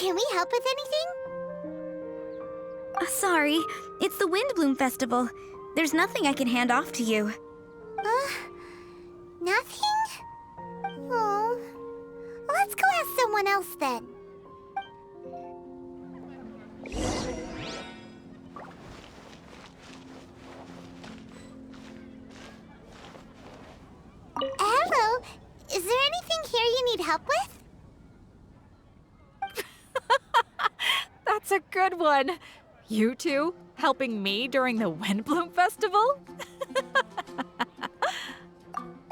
Can we help with anything? Sorry, it's the Windbloom Festival. There's nothing I can hand off to you. Nothing? Oh. Let's go ask someone else then. Hello. Is there anything here you need help with? That's a good one. You two helping me during the Windbloom Festival?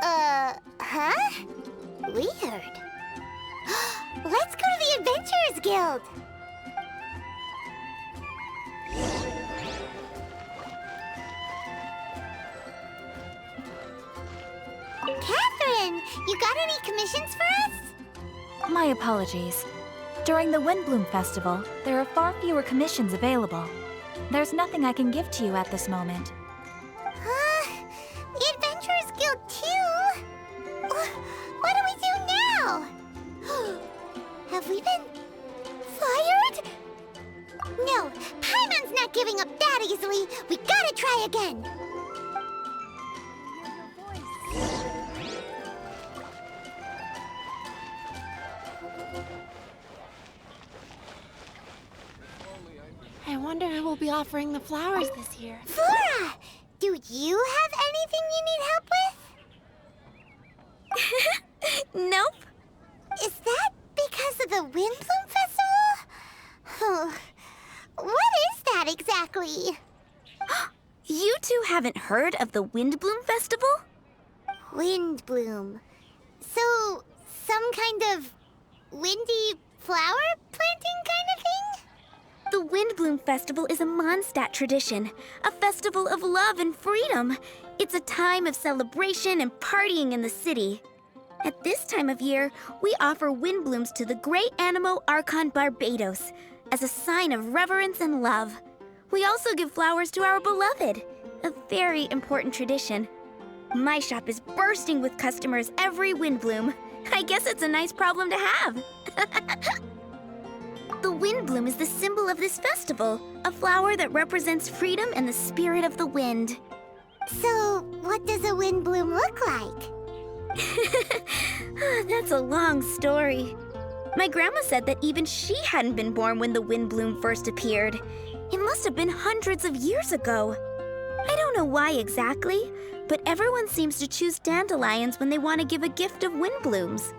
Huh? Weird. Let's go to the Adventurers Guild. Catherine, you got any commissions for us? My apologies. During the Windbloom Festival, there are far fewer commissions available. There's nothing I can give to you at this moment. The Adventurers Guild too? What do we do now? Have we been fired? No, Paimon's not giving up that easily. We gotta try again. I wonder who will be offering the flowers this year. Flora, do you have anything you need help with? Nope. Is that because of the Windbloom Festival? What is that exactly? You two haven't heard of the Windbloom Festival? Windbloom. So, some kind of windy flower planting kind of thing? The Windbloom Festival is a Mondstadt tradition, a festival of love and freedom. It's a time of celebration and partying in the city. At this time of year, we offer windblooms to the great Animo Archon Barbados as a sign of reverence and love. We also give flowers to our beloved, a very important tradition. My shop is bursting with customers every Windbloom. I guess it's a nice problem to have. The Windbloom is the symbol of this festival, a flower that represents freedom and the spirit of the wind. So, what does a windbloom look like? That's a long story. My grandma said that even she hadn't been born when the Windbloom first appeared. It must have been hundreds of years ago. I don't know why exactly, but everyone seems to choose dandelions when they want to give a gift of windblooms.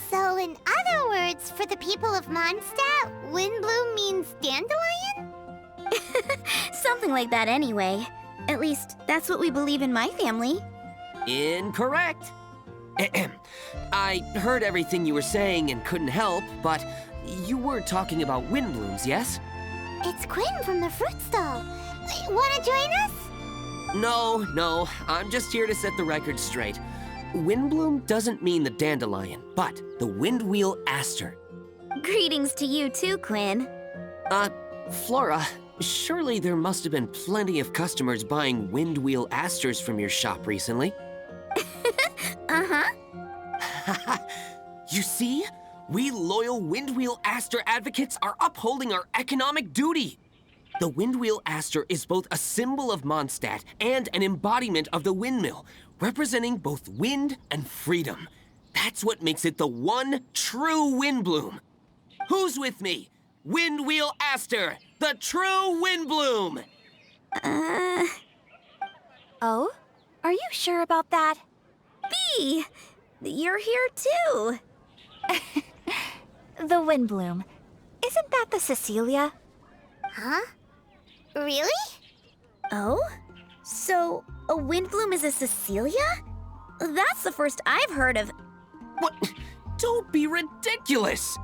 So, in other words, for the people of Mondstadt, windbloom means dandelion? Something like that anyway. At least, that's what we believe in my family. Incorrect. I heard everything you were saying and couldn't help, but you were talking about windblooms, yes? It's Quinn from the fruit stall. Wanna join us? No, I'm just here to set the record straight. Windbloom doesn't mean the dandelion, but the windwheel aster. Greetings to you too, Quinn. Flora, surely there must have been plenty of customers buying windwheel asters from your shop recently. Uh-huh. You see? We loyal windwheel aster advocates are upholding our economic duty. The windwheel aster is both a symbol of Mondstadt and an embodiment of the windmill, representing both wind and freedom. That's what makes it the one true windbloom. Who's with me? Windwheel aster, the true windbloom. Oh? Are you sure about that? Bee! You're here too. The Windbloom. Isn't that the Cecilia? Huh? Really? Oh? So, a windbloom is a Cecilia? That's the first I've heard of. What? Don't be ridiculous!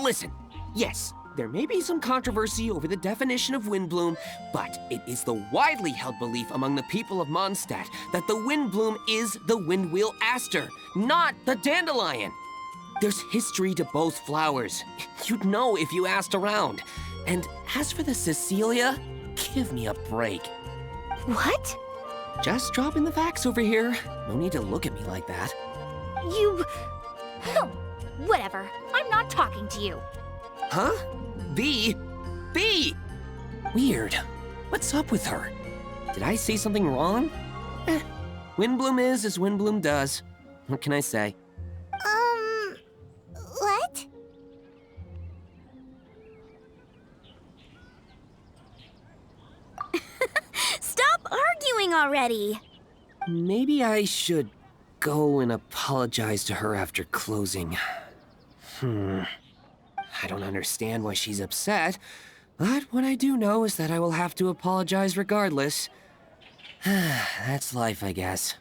Listen, yes, there may be some controversy over the definition of windbloom, but it is the widely held belief among the people of Mondstadt that the windbloom is the windwheel aster, not the dandelion. There's history to both flowers. You'd know if you asked around. And as for the Cecilia, give me a break. What? Just dropping the facts over here. No need to look at me like that. You... Whatever. I'm not talking to you. Huh? Bee? Bee! Weird. What's up with her? Did I say something wrong? Windbloom is as Windbloom does. What can I say? What? Stop arguing already! Maybe I should go and apologize to her after closing. I don't understand why she's upset, but what I do know is that I will have to apologize regardless. That's life, I guess.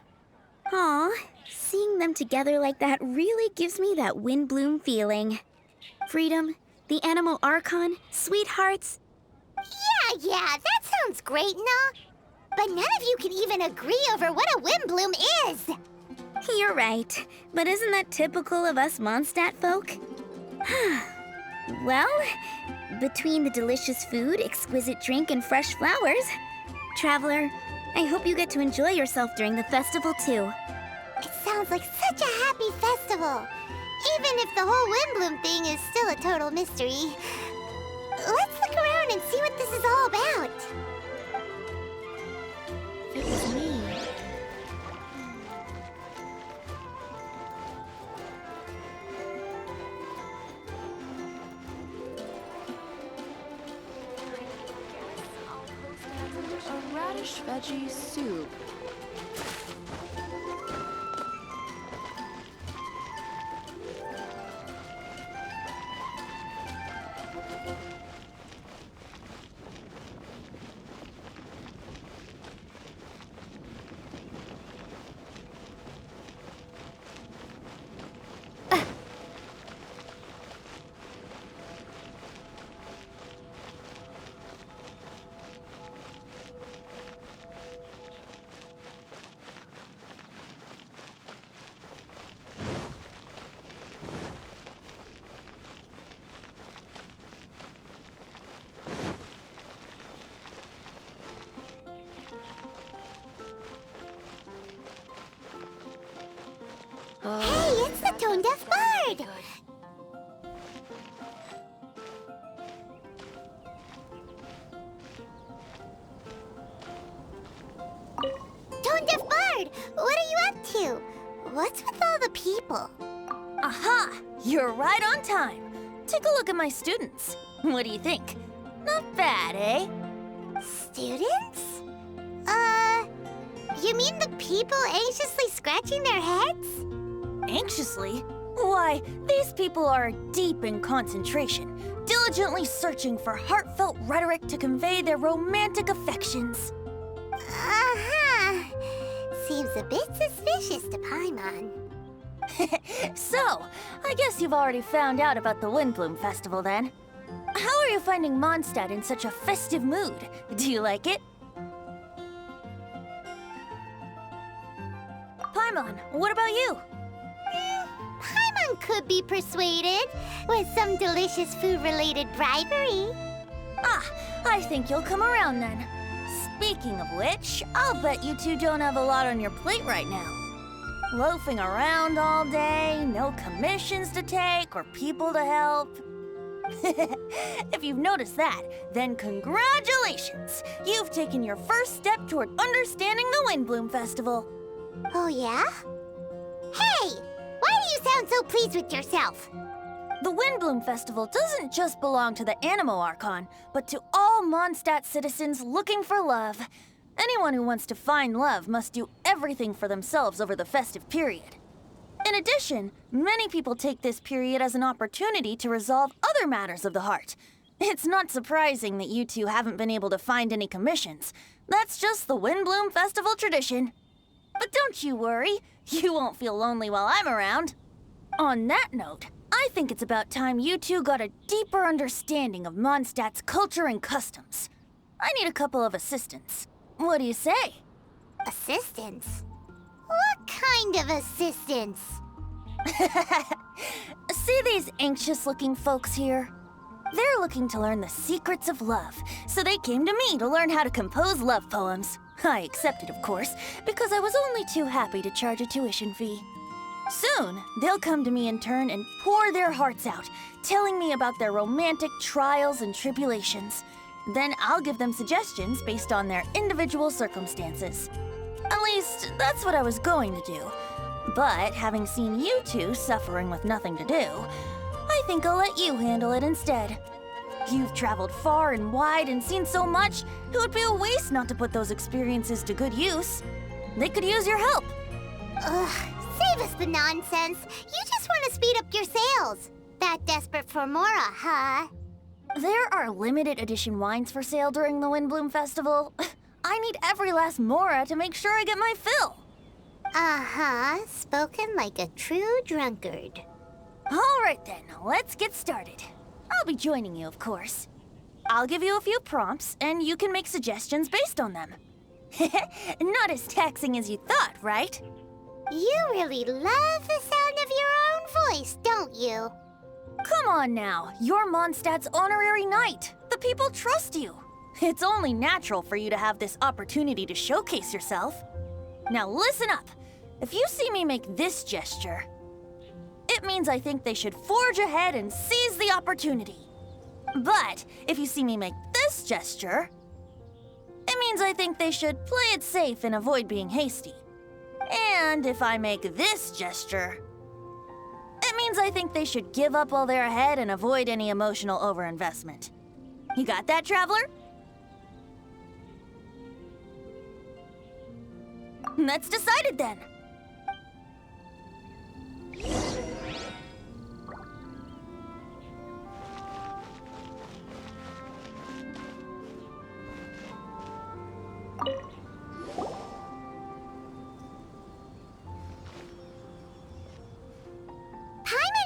Aw, seeing them together like that really gives me that Windbloom feeling. Freedom, the Animal Archon, sweethearts. Yeah, that sounds great and all. But none of you can even agree over what a Windbloom is. You're right, but isn't that typical of us Mondstadt folk? Well, between the delicious food, exquisite drink, and fresh flowers, Traveler, I hope you get to enjoy yourself during the festival too. It sounds like such a happy festival. Even if the whole Windbloom thing is still a total mystery. Let's look around and see what this is all about. If it was me. A radish veggie soup. Hey, it's the tone-deaf bard! Tone-deaf bard, what are you up to? What's with all the people? Aha! You're right on time. Take a look at my students. What do you think? Not bad, eh? Students? You mean the people anxiously scratching their heads? Anxiously? Why, these people are deep in concentration, diligently searching for heartfelt rhetoric to convey their romantic affections. Uh-huh. Seems a bit suspicious to Paimon. So, I guess you've already found out about the Windbloom Festival then. How are you finding Mondstadt in such a festive mood? Do you like it? Paimon, what about you? Paimon could be persuaded with some delicious food-related bribery. Ah, I think you'll come around then. Speaking of which, I'll bet you two don't have a lot on your plate right now. Loafing around all day, no commissions to take or people to help. If you've noticed that, then congratulations! You've taken your first step toward understanding the Windbloom Festival. Oh, yeah? Hey! Why do you sound so pleased with yourself? The Windbloom Festival doesn't just belong to the Animal Archon, but to all Mondstadt citizens looking for love. Anyone who wants to find love must do everything for themselves over the festive period. In addition, many people take this period as an opportunity to resolve other matters of the heart. It's not surprising that you two haven't been able to find any commissions. That's just the Windbloom Festival tradition. But don't you worry, you won't feel lonely while I'm around. On that note, I think it's about time you two got a deeper understanding of Mondstadt's culture and customs. I need a couple of assistants. What do you say? Assistance? What kind of assistance? See these anxious-looking folks here? They're looking to learn the secrets of love, so they came to me to learn how to compose love poems. I accepted, of course, because I was only too happy to charge a tuition fee. Soon, they'll come to me in turn and pour their hearts out, telling me about their romantic trials and tribulations. Then I'll give them suggestions based on their individual circumstances. At least, that's what I was going to do. But having seen you two suffering with nothing to do, I think I'll let you handle it instead. You've traveled far and wide and seen so much, it would be a waste not to put those experiences to good use. They could use your help. Ugh, save us the nonsense. You just want to speed up your sales. That desperate for Mora, huh? There are limited edition wines for sale during the Windbloom Festival. I need every last Mora to make sure I get my fill. Uh-huh, spoken like a true drunkard. All right then, let's get started. I'll be joining you, of course. I'll give you a few prompts, and you can make suggestions based on them. Not as taxing as you thought, right? You really love the sound of your own voice, don't you? Come on now, you're Mondstadt's honorary knight. The people trust you. It's only natural for you to have this opportunity to showcase yourself. Now listen up. If you see me make this gesture, it means I think they should forge ahead and seize the opportunity. But if you see me make this gesture, it means I think they should play it safe and avoid being hasty. And if I make this gesture, it means I think they should give up while they're ahead and avoid any emotional overinvestment. You got that, Traveler? That's decided then.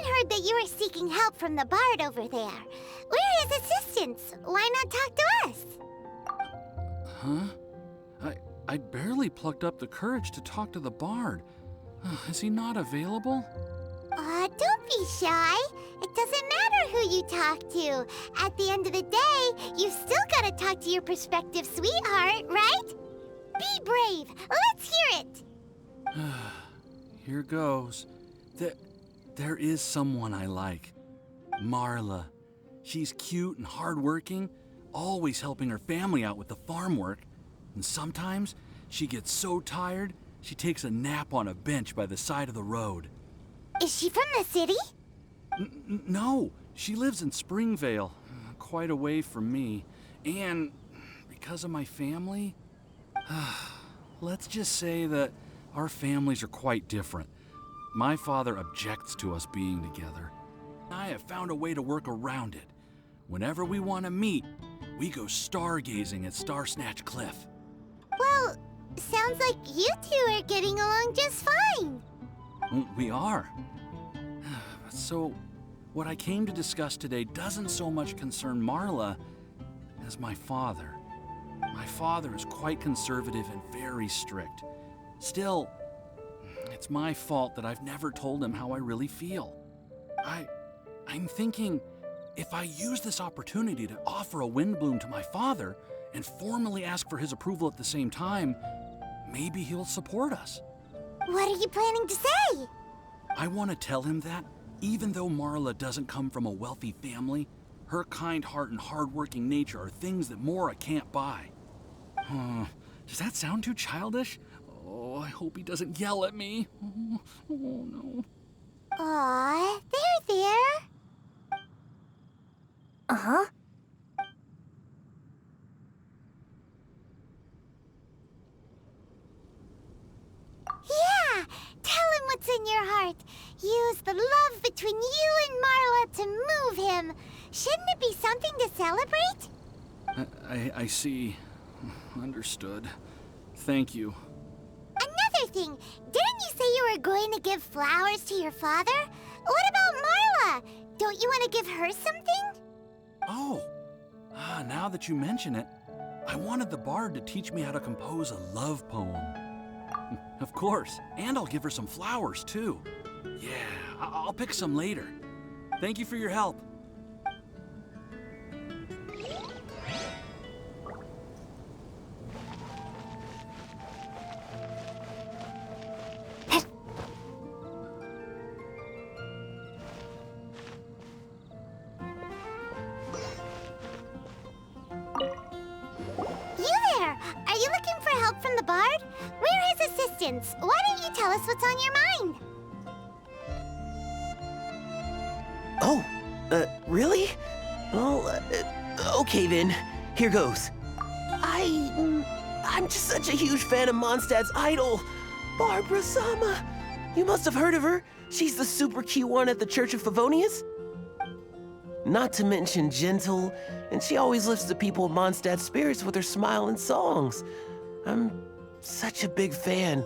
Heard that you were seeking help from the bard over there. We're his assistants. Why not talk to us? Huh? I'd barely plucked up the courage to talk to the bard. Is he not available? Don't be shy. It doesn't matter who you talk to. At the end of the day, you've still got to talk to your prospective sweetheart, right? Be brave. Let's hear it. Here goes. There is someone I like. Marla. She's cute and hardworking, always helping her family out with the farm work. And sometimes she gets so tired, she takes a nap on a bench by the side of the road. Is she from the city? No, she lives in Springvale, quite away from me. And because of my family, let's just say that our families are quite different. My father objects to us being together. I have found a way to work around it. Whenever we want to meet, we go stargazing at Star Snatch Cliff. Well, sounds like you two are getting along just fine. We are. So, what I came to discuss today doesn't so much concern Marla as my father. My father is quite conservative and very strict. Still, it's my fault that I've never told him how I really feel. I'm thinking, if I use this opportunity to offer a Windbloom to my father and formally ask for his approval at the same time, maybe he'll support us. What are you planning to say? I want to tell him that, even though Marla doesn't come from a wealthy family, her kind heart and hardworking nature are things that Mora can't buy. Does that sound too childish? Oh, I hope he doesn't yell at me. Oh no. Aw, there. Uh-huh. Yeah! Tell him what's in your heart. Use the love between you and Marla to move him. Shouldn't it be something to celebrate? I see. Understood. Thank you. Another thing, didn't you say you were going to give flowers to your father? What about Marla? Don't you want to give her something? Oh, now that you mention it, I wanted the bard to teach me how to compose a love poem. Of course, and I'll give her some flowers too. Yeah, I'll pick some later. Thank you for your help. assistants. Why don't you tell us what's on your mind? Oh, really? Well, okay then. Here goes. I'm just such a huge fan of Mondstadt's idol, Barbara Sama. You must have heard of her. She's the super cute one at the Church of Favonius. Not to mention gentle, and she always lifts the people of Mondstadt's spirits with her smile and songs. I'm such a big fan.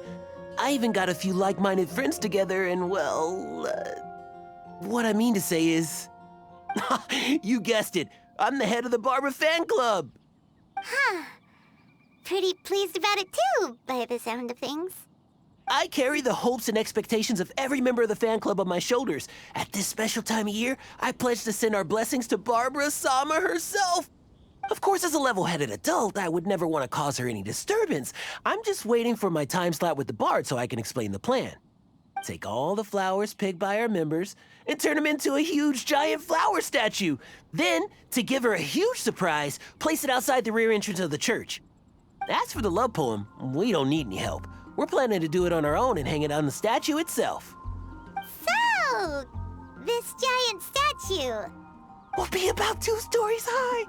I even got a few like-minded friends together, and well, what I mean to say is, you guessed it, I'm the head of the Barbara fan club. Huh. Pretty pleased about it too, by the sound of things. I carry the hopes and expectations of every member of the fan club on my shoulders. At this special time of year, I pledge to send our blessings to Barbara Sama herself. Of course, as a level-headed adult, I would never want to cause her any disturbance. I'm just waiting for my time slot with the bard so I can explain the plan. Take all the flowers picked by our members and turn them into a huge giant flower statue. Then, to give her a huge surprise, place it outside the rear entrance of the church. As for the love poem, we don't need any help. We're planning to do it on our own and hang it on the statue itself. So, this giant statue. Will be about 2 stories high.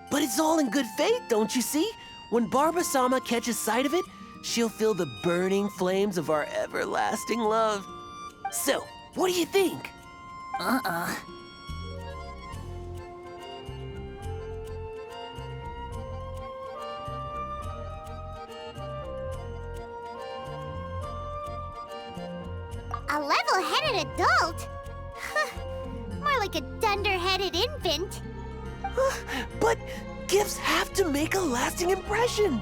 But it's all in good faith, don't you see? When Barbara Sama catches sight of it, she'll feel the burning flames of our everlasting love. So, what do you think? A level-headed adult? More like a dunder-headed infant. But gifts have to make a lasting impression.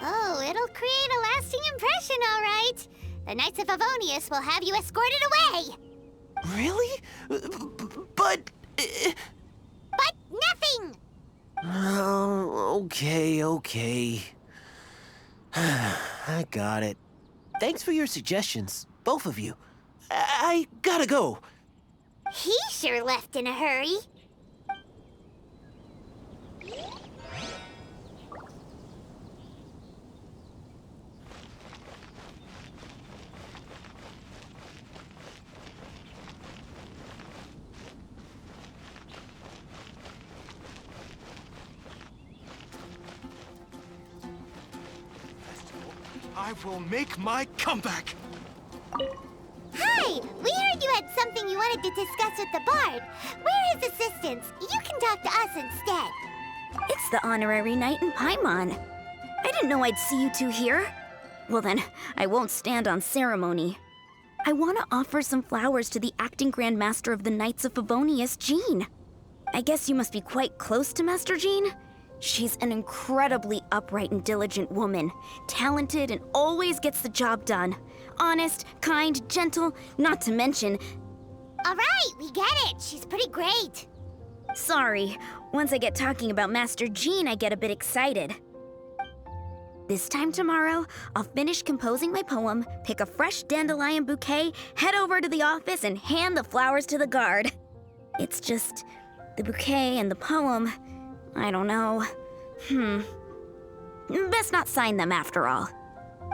Oh, it'll create a lasting impression, all right. The Knights of Favonius will have you escorted away. Really? But... But nothing! Oh, okay. I got it. Thanks for your suggestions, both of you. I gotta go. He sure left in a hurry. I will make my comeback! Hi! We heard you had something you wanted to discuss with the bard. We're his assistants. You can talk to us instead. It's the honorary knight in Paimon. I didn't know I'd see you two here. Well then, I won't stand on ceremony. I want to offer some flowers to the acting Grand Master of the Knights of Favonius, Jean. I guess you must be quite close to Master Jean? She's an incredibly upright and diligent woman, talented and always gets the job done. Honest, kind, gentle, not to mention... All right, we get it. She's pretty great. Sorry, once I get talking about Master Jean, I get a bit excited. This time tomorrow, I'll finish composing my poem, pick a fresh dandelion bouquet, head over to the office, and hand the flowers to the guard. It's just... the bouquet and the poem... I don't know. Best not sign them after all.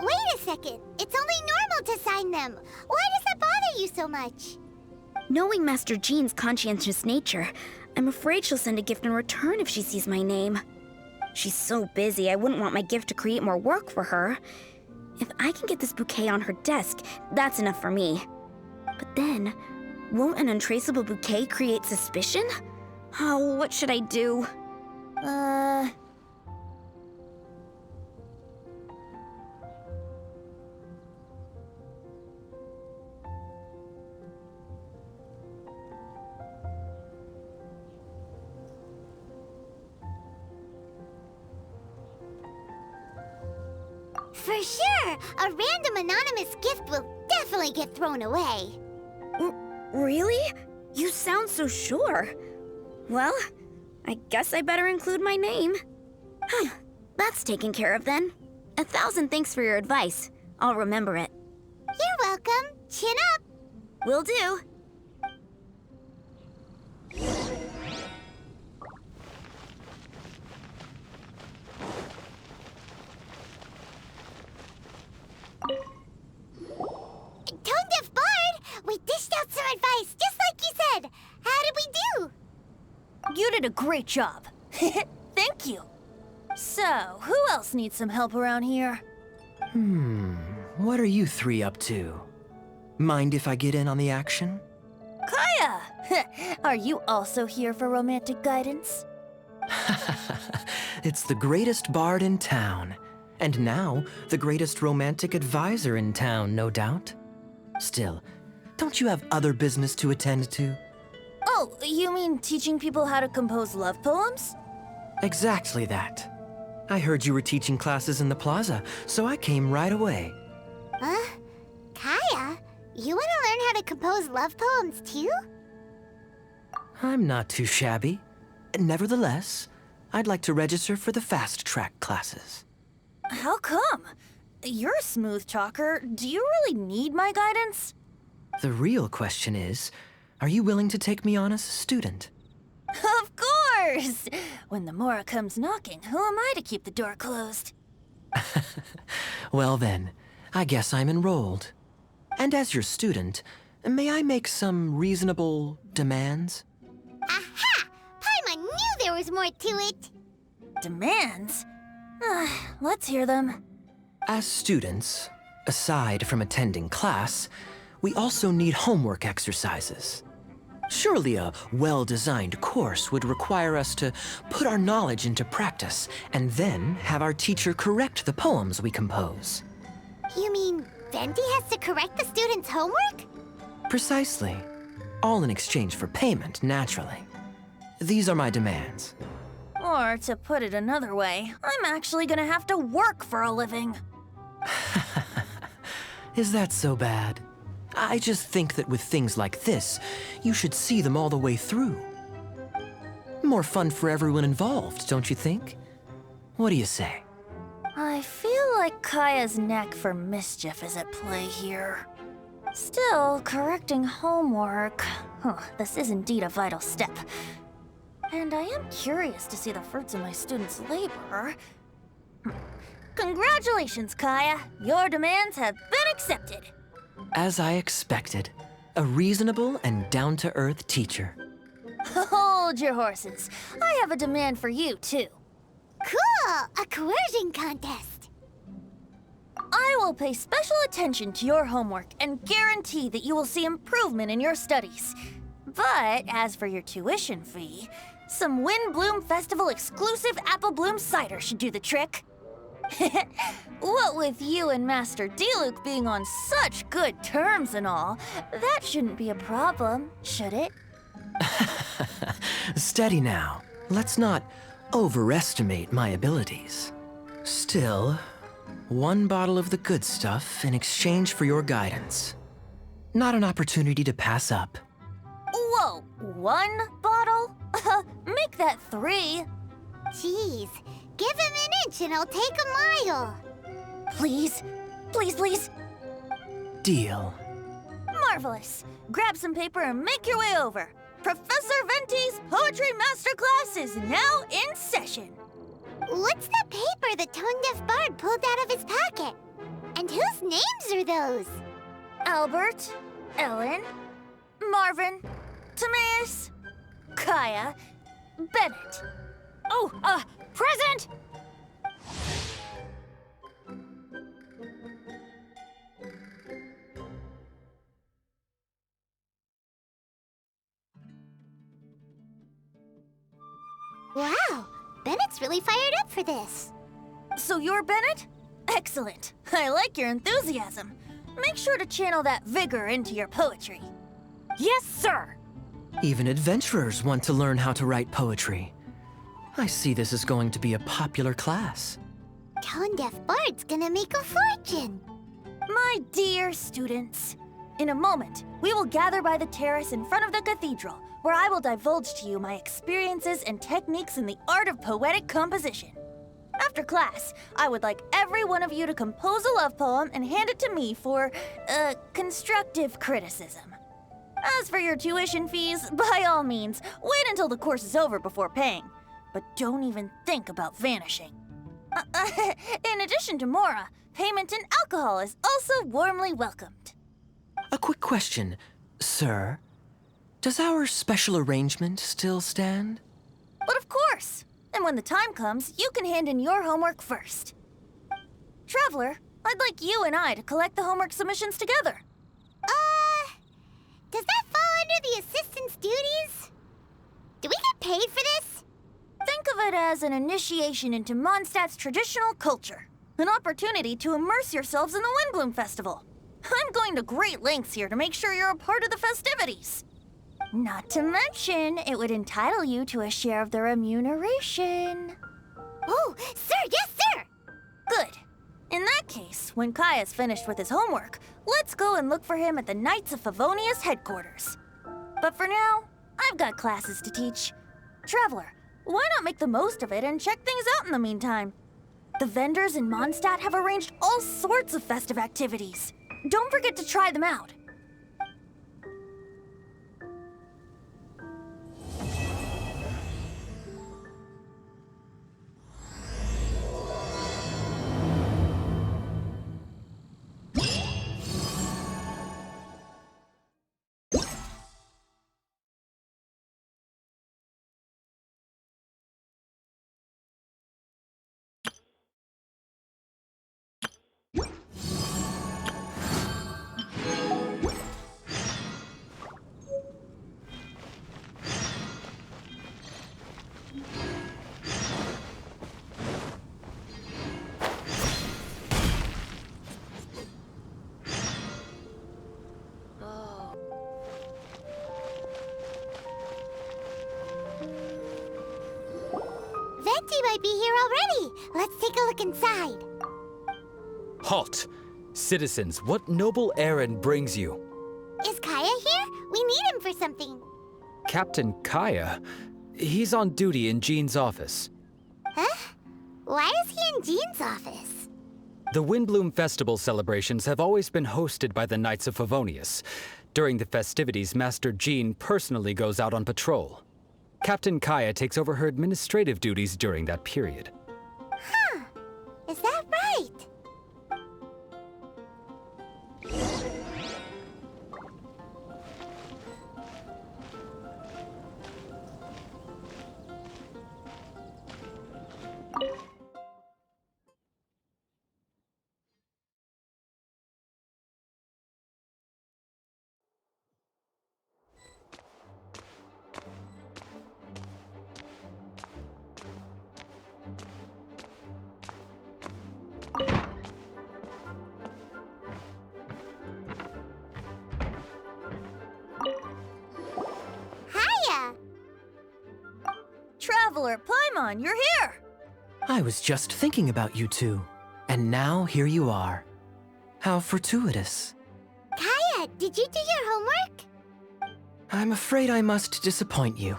Wait a second. It's only normal to sign them. Why does that bother you so much? Knowing Master Jean's conscientious nature, I'm afraid she'll send a gift in return if she sees my name. She's so busy, I wouldn't want my gift to create more work for her. If I can get this bouquet on her desk, that's enough for me. But then, won't an untraceable bouquet create suspicion? Oh, what should I do? For sure, a random anonymous gift will definitely get thrown away. Really? You sound so sure. Well, I guess I better include my name. That's taken care of then. 1,000 thanks for your advice. I'll remember it. You're welcome. Chin up. Will do. Tone Deaf Bard, we dished out some advice, just like you said. How did we do? You did a great job. Thank you. So, who else needs some help around here? What are you three up to? Mind if I get in on the action? Kaya! Are you also here for romantic guidance? It's the greatest bard in town. And now, the greatest romantic advisor in town, no doubt. Still, don't you have other business to attend to? Oh, you mean teaching people how to compose love poems? Exactly that. I heard you were teaching classes in the plaza, so I came right away. Huh? Kaya, you want to learn how to compose love poems too? I'm not too shabby. Nevertheless, I'd like to register for the fast track classes. How come? You're a smooth talker. Do you really need my guidance? The real question is, are you willing to take me on as a student? Of course! When the Mora comes knocking, who am I to keep the door closed? Well then, I guess I'm enrolled. And as your student, may I make some reasonable demands? Aha! Paimon knew there was more to it! Demands? Let's hear them. As students, aside from attending class, we also need homework exercises. Surely a well-designed course would require us to put our knowledge into practice and then have our teacher correct the poems we compose. You mean Venti has to correct the students' homework? Precisely. All in exchange for payment, naturally. These are my demands. Or, to put it another way, I'm actually gonna have to work for a living. Is that so bad? I just think that with things like this, you should see them all the way through. More fun for everyone involved, don't you think? What do you say? I feel like Kaya's knack for mischief is at play here. Still, correcting homework. This is indeed a vital step. And I am curious to see the fruits of my students' labor. Congratulations, Kaya! Your demands have been accepted! As I expected, a reasonable and down-to-earth teacher. Hold your horses. I have a demand for you, too. Cool! A coercion contest! I will pay special attention to your homework and guarantee that you will see improvement in your studies. But as for your tuition fee, some Windbloom Festival exclusive Apple Bloom cider should do the trick. What with you and Master Diluc being on such good terms and all, that shouldn't be a problem, should it? Steady now. Let's not overestimate my abilities. Still, one bottle of the good stuff in exchange for your guidance. Not an opportunity to pass up. Whoa, one bottle? Make that 3. Jeez, give him an inch and I'll take a mile. Please, please, please. Deal. Marvelous. Grab some paper and make your way over. Professor Venti's Poetry Masterclass is now in session. What's the paper the tone-deaf bard pulled out of his pocket? And whose names are those? Albert, Ellen, Marvin, Timaeus, Kaya, Bennett. Oh, present! Wow, Bennett's really fired up for this. So you're Bennett? Excellent. I like your enthusiasm. Make sure to channel that vigor into your poetry. Yes, sir! Even adventurers want to learn how to write poetry. I see this is going to be a popular class. Tone-deaf bard's gonna make a fortune. My dear students, in a moment, we will gather by the terrace in front of the cathedral, where I will divulge to you my experiences and techniques in the art of poetic composition. After class, I would like every one of you to compose a love poem and hand it to me for, constructive criticism. As for your tuition fees, by all means, wait until the course is over before paying. But don't even think about vanishing. In addition to Mora, payment in alcohol is also warmly welcomed. A quick question, sir. Does our special arrangement still stand? But of course! And when the time comes, you can hand in your homework first. Traveler, I'd like you and I to collect the homework submissions together. Does that fall under the assistant's duties? Do we get paid for this? Think of it as an initiation into Mondstadt's traditional culture. An opportunity to immerse yourselves in the Windbloom Festival. I'm going to great lengths here to make sure you're a part of the festivities. Not to mention, it would entitle you to a share of the remuneration. Oh, sir, yes, sir! Good. In that case, when Kaya's finished with his homework, let's go and look for him at the Knights of Favonius headquarters. But for now, I've got classes to teach. Traveler, why not make the most of it and check things out in the meantime? The vendors in Mondstadt have arranged all sorts of festive activities. Don't forget to try them out. Venti might be here already. Let's take a look inside. Halt! Citizens, what noble errand brings you? Is Kaya here? We need him for something. Captain Kaya? He's on duty in Jean's office. Huh? Why is he in Jean's office? The Windbloom Festival celebrations have always been hosted by the Knights of Favonius. During the festivities, Master Jean personally goes out on patrol. Captain Kaya takes over her administrative duties during that period. Huh. Is that right? Hiya! Traveler, Paimon, you're here! I was just thinking about you two. And now here you are. How fortuitous. Kaya, did you do your homework? I'm afraid I must disappoint you.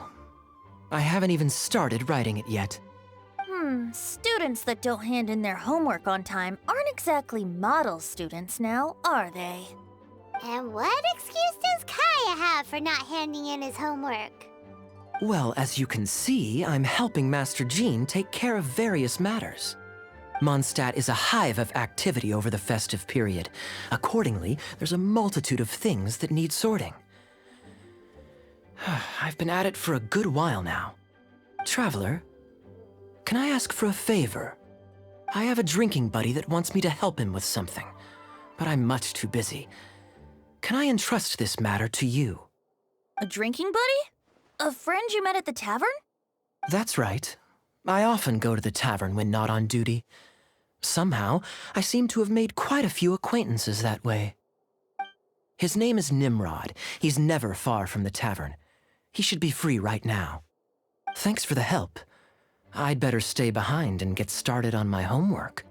I haven't even started writing it yet. Students that don't hand in their homework on time aren't exactly model students now, are they? And what excuse does Kaya have for not handing in his homework? Well, as you can see, I'm helping Master Jean take care of various matters. Mondstadt is a hive of activity over the festive period. Accordingly, there's a multitude of things that need sorting. I've been at it for a good while now. Traveler, can I ask for a favor? I have a drinking buddy that wants me to help him with something, but I'm much too busy. Can I entrust this matter to you? A drinking buddy? A friend you met at the tavern? That's right. I often go to the tavern when not on duty. Somehow, I seem to have made quite a few acquaintances that way. His name is Nimrod. He's never far from the tavern. He should be free right now. Thanks for the help. I'd better stay behind and get started on my homework.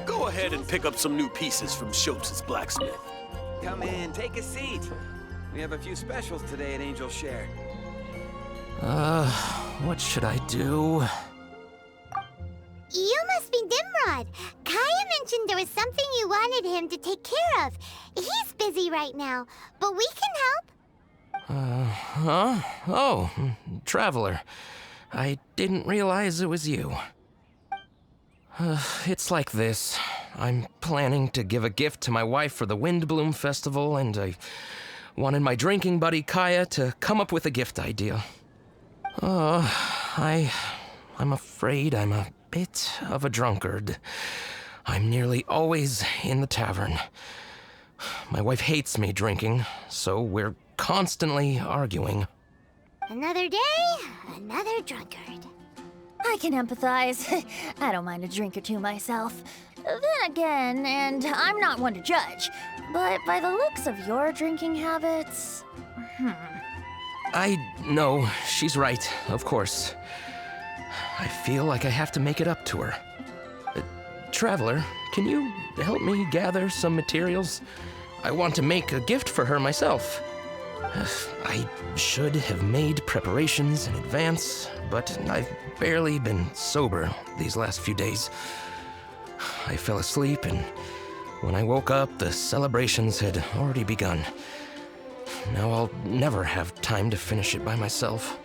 Go ahead and pick up some new pieces from Schultz's blacksmith. Come in, take a seat. We have a few specials today at Angel Share. What should I do? You must be Nimrod. Kaya mentioned there was something you wanted him to take care of. He's busy right now, but we can help. Huh? Oh, Traveler. I didn't realize it was you. It's like this. I'm planning to give a gift to my wife for the Windbloom Festival, and I wanted my drinking buddy Kaya to come up with a gift idea. I'm afraid I'm a bit of a drunkard. I'm nearly always in the tavern. My wife hates me drinking, so we're constantly arguing. Another day, another drunkard. I can empathize. I don't mind a drink or two myself. Then again, and I'm not one to judge, but by the looks of your drinking habits... I know, she's right, of course. I feel like I have to make it up to her. Traveler, can you help me gather some materials? I want to make a gift for her myself. I should have made preparations in advance, but I've barely been sober these last few days. I fell asleep, and when I woke up, the celebrations had already begun. Now I'll never have time to finish it by myself.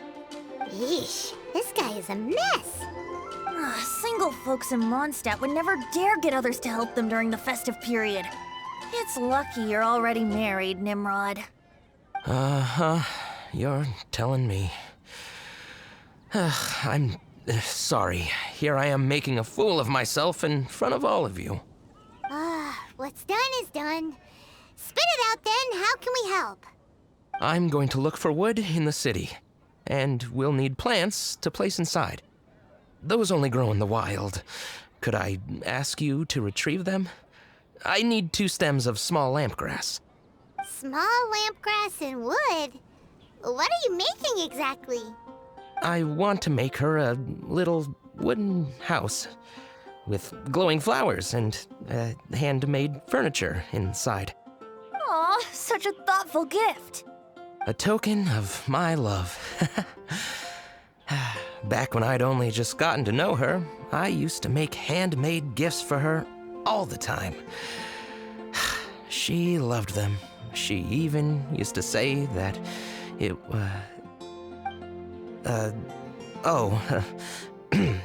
Yeesh, this guy is a mess. Single folks in Mondstadt would never dare get others to help them during the festive period. It's lucky you're already married, Nimrod. You're telling me. I'm sorry. Here I am making a fool of myself in front of all of you. What's done is done. Spit it out then, how can we help? I'm going to look for wood in the city, and we'll need plants to place inside. Those only grow in the wild. Could I ask you to retrieve them? I need 2 stems of small lampgrass. Small lampgrass and wood? What are you making exactly? I want to make her a little wooden house with glowing flowers and handmade furniture inside. Aw, such a thoughtful gift. A token of my love. Back when I'd only just gotten to know her, I used to make handmade gifts for her all the time. She loved them. She even used to say that it,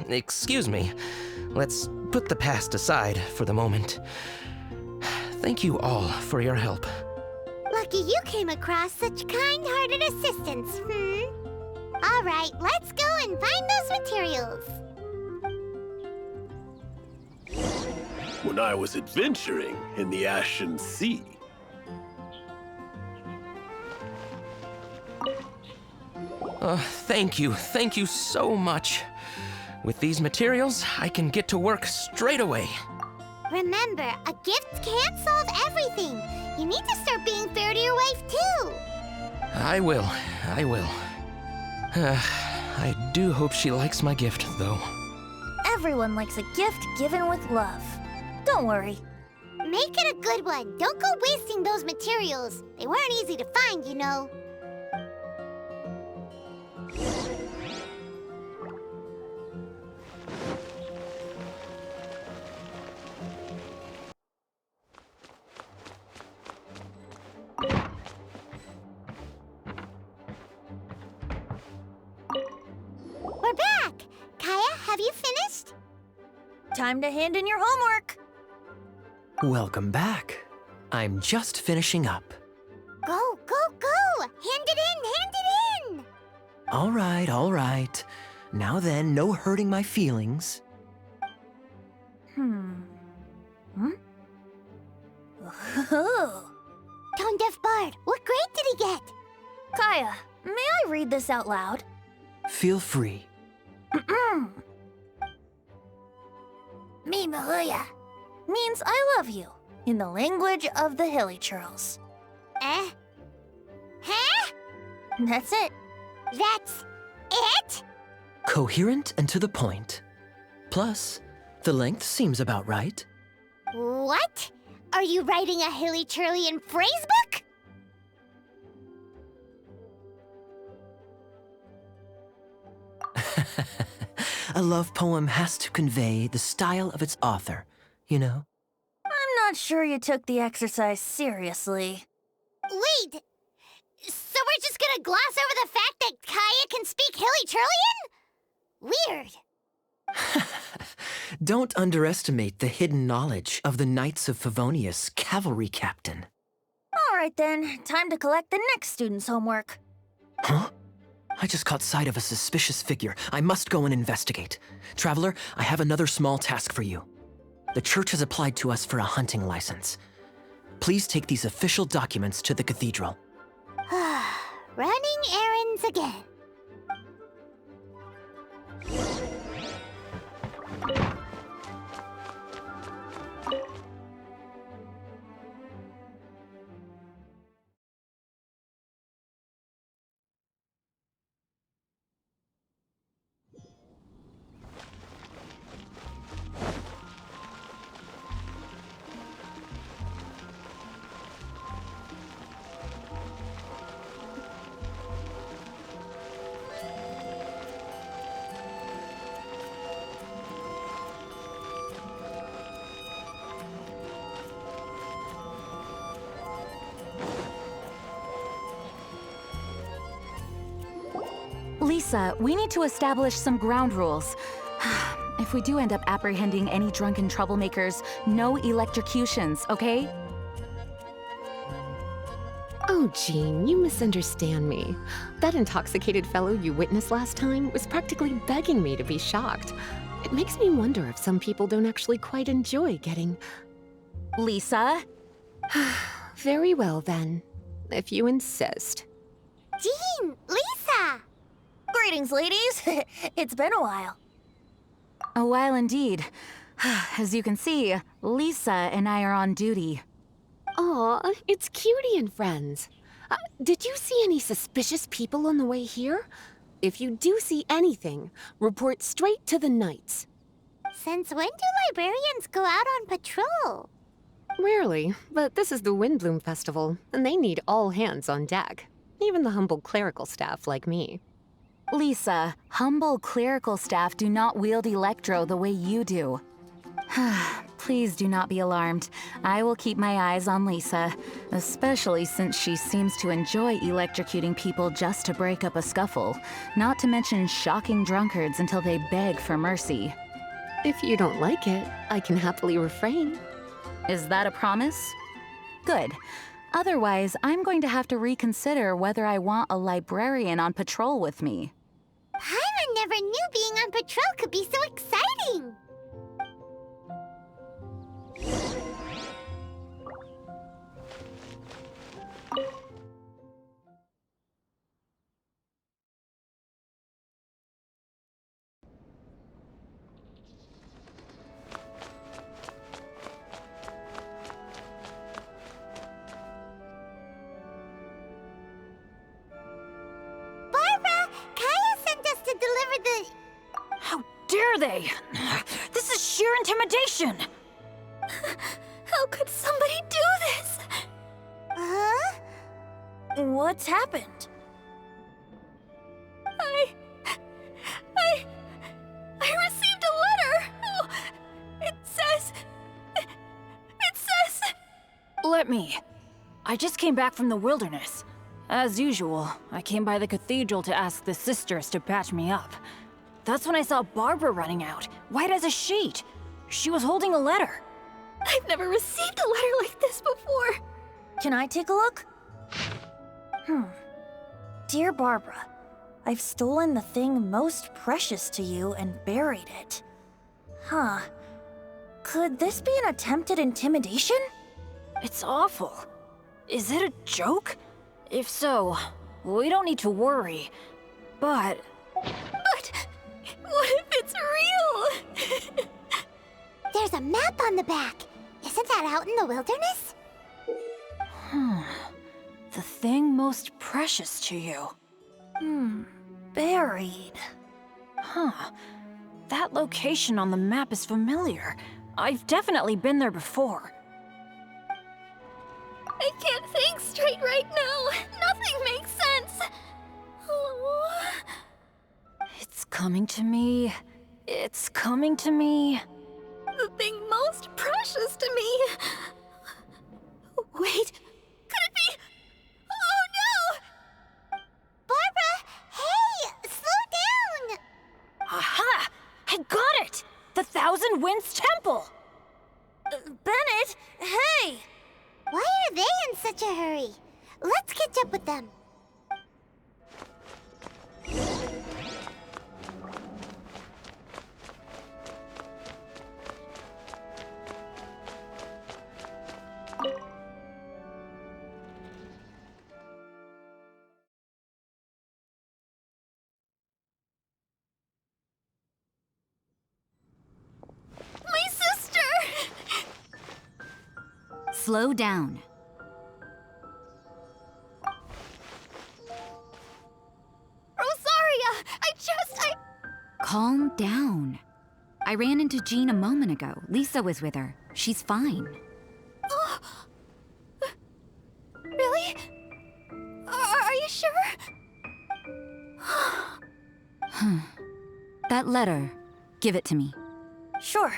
excuse me. Let's put the past aside for the moment. Thank you all for your help. Lucky you came across such kind-hearted assistance, All right, let's go and find those materials. When I was adventuring in the Ashen Sea. Thank you so much. With these materials, I can get to work straight away. Remember, a gift can't solve everything. You need to start being fair to your wife, too. I will. I do hope she likes my gift, though. Everyone likes a gift given with love. Don't worry. Make it a good one. Don't go wasting those materials. They weren't easy to find, you know. We're back! Kaya, have you finished? Time to hand in your homework. Welcome back. I'm just finishing up. Go, go, go! Hand it in! All right. Now then, no hurting my feelings. Oh. Tone Deaf Bard, what grade did he get? Kaya, may I read this out loud? Feel free. Me Mahuya means I love you in the language of the Hilly Churls. Huh? That's it. That's it? Coherent and to the point. Plus, The length seems about right. What? Are you writing a Hilly-Churlian phrase book? A love poem has to convey the style of its author, you know? I'm not sure you took the exercise seriously. Wait! So we're just gonna gloss over the fact that Kaya can speak Hilly-Churlian? Weird. Don't underestimate the hidden knowledge of the Knights of Favonius cavalry captain. All right then, time to collect the next student's homework. Huh? I just caught sight of a suspicious figure. I must go and investigate. Traveler, I have another small task for you. The church has applied to us for a hunting license. Please take these official documents to the cathedral. Running errands again. Lisa, we need to establish some ground rules. If we do end up apprehending any drunken troublemakers, no electrocutions, okay? Oh, Jean, you misunderstand me. That intoxicated fellow you witnessed last time was practically begging me to be shocked. It makes me wonder if some people don't actually quite enjoy getting... Lisa? Very well, then. If you insist. Jean! Lisa! Greetings, ladies. It's been a while. A while indeed. As you can see, Lisa and I are on duty. Aw, it's Cutie and friends. Did you see any suspicious people on the way here? If you do see anything, report straight to the Knights. Since when do librarians go out on patrol? Rarely, but this is the Windbloom Festival, and they need all hands on deck. Even the humble clerical staff like me. Lisa, humble clerical staff do not wield electro the way you do. Please do not be alarmed. I will keep my eyes on Lisa, especially since she seems to enjoy electrocuting people just to break up a scuffle, not to mention shocking drunkards until they beg for mercy. If you don't like it, I can happily refrain. Is that a promise? Good. Otherwise, I'm going to have to reconsider whether I want a librarian on patrol with me. Paimon never knew being on patrol could be so exciting! Dare they? This is sheer intimidation! How could somebody do this? Huh? What's happened? I received a letter! Oh, it says... Let me. I just came back from the wilderness. As usual, I came by the cathedral to ask the sisters to patch me up. That's when I saw Barbara running out, white as a sheet. She was holding a letter. I've never received a letter like this before. Can I take a look? Dear Barbara, I've stolen the thing most precious to you and buried it. Huh. Could this be an attempted intimidation? It's awful. Is it a joke? If so, we don't need to worry. But... What if it's real? There's a map on the back. Isn't that out in the wilderness? The thing most precious to you. Buried. Huh. That location on the map is familiar. I've definitely been there before. I can't think straight right now. Nothing makes sense. Oh. It's coming to me. It's coming to me. The thing most precious to me. Wait, could it be? Oh no! Barbara, hey, slow down! Aha! I got it! The Thousand Winds Temple! Bennett, hey! Why are they in such a hurry? Let's catch up with them. My sister! Slow down. Rosaria! Calm down. I ran into Jean a moment ago. Lisa was with her. She's fine. Oh. Really? Are you sure? That letter. Give it to me. Sure.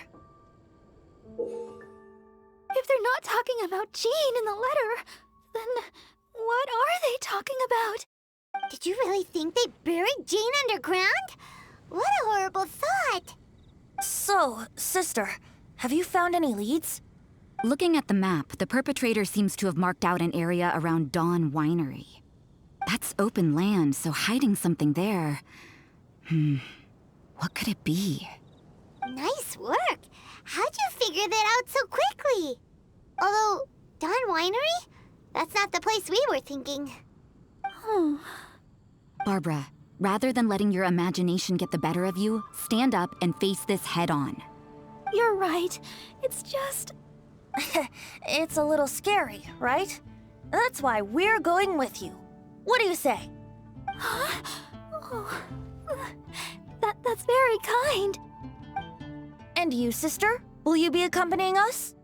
If they're not talking about Jean in the letter, then what are they talking about? Did you really think they buried Jean underground? What a horrible thought! So, sister, have you found any leads? Looking at the map, the perpetrator seems to have marked out an area around Dawn Winery. That's open land, so hiding something there... What could it be? Nice work! How'd you figure that out so quickly? Although, Dawn Winery? That's not the place we were thinking. Barbara, rather than letting your imagination get the better of you, stand up and face this head-on. You're right. It's just... It's a little scary, right? That's why we're going with you. What do you say? Oh, that's very kind. And you, sister? Will you be accompanying us?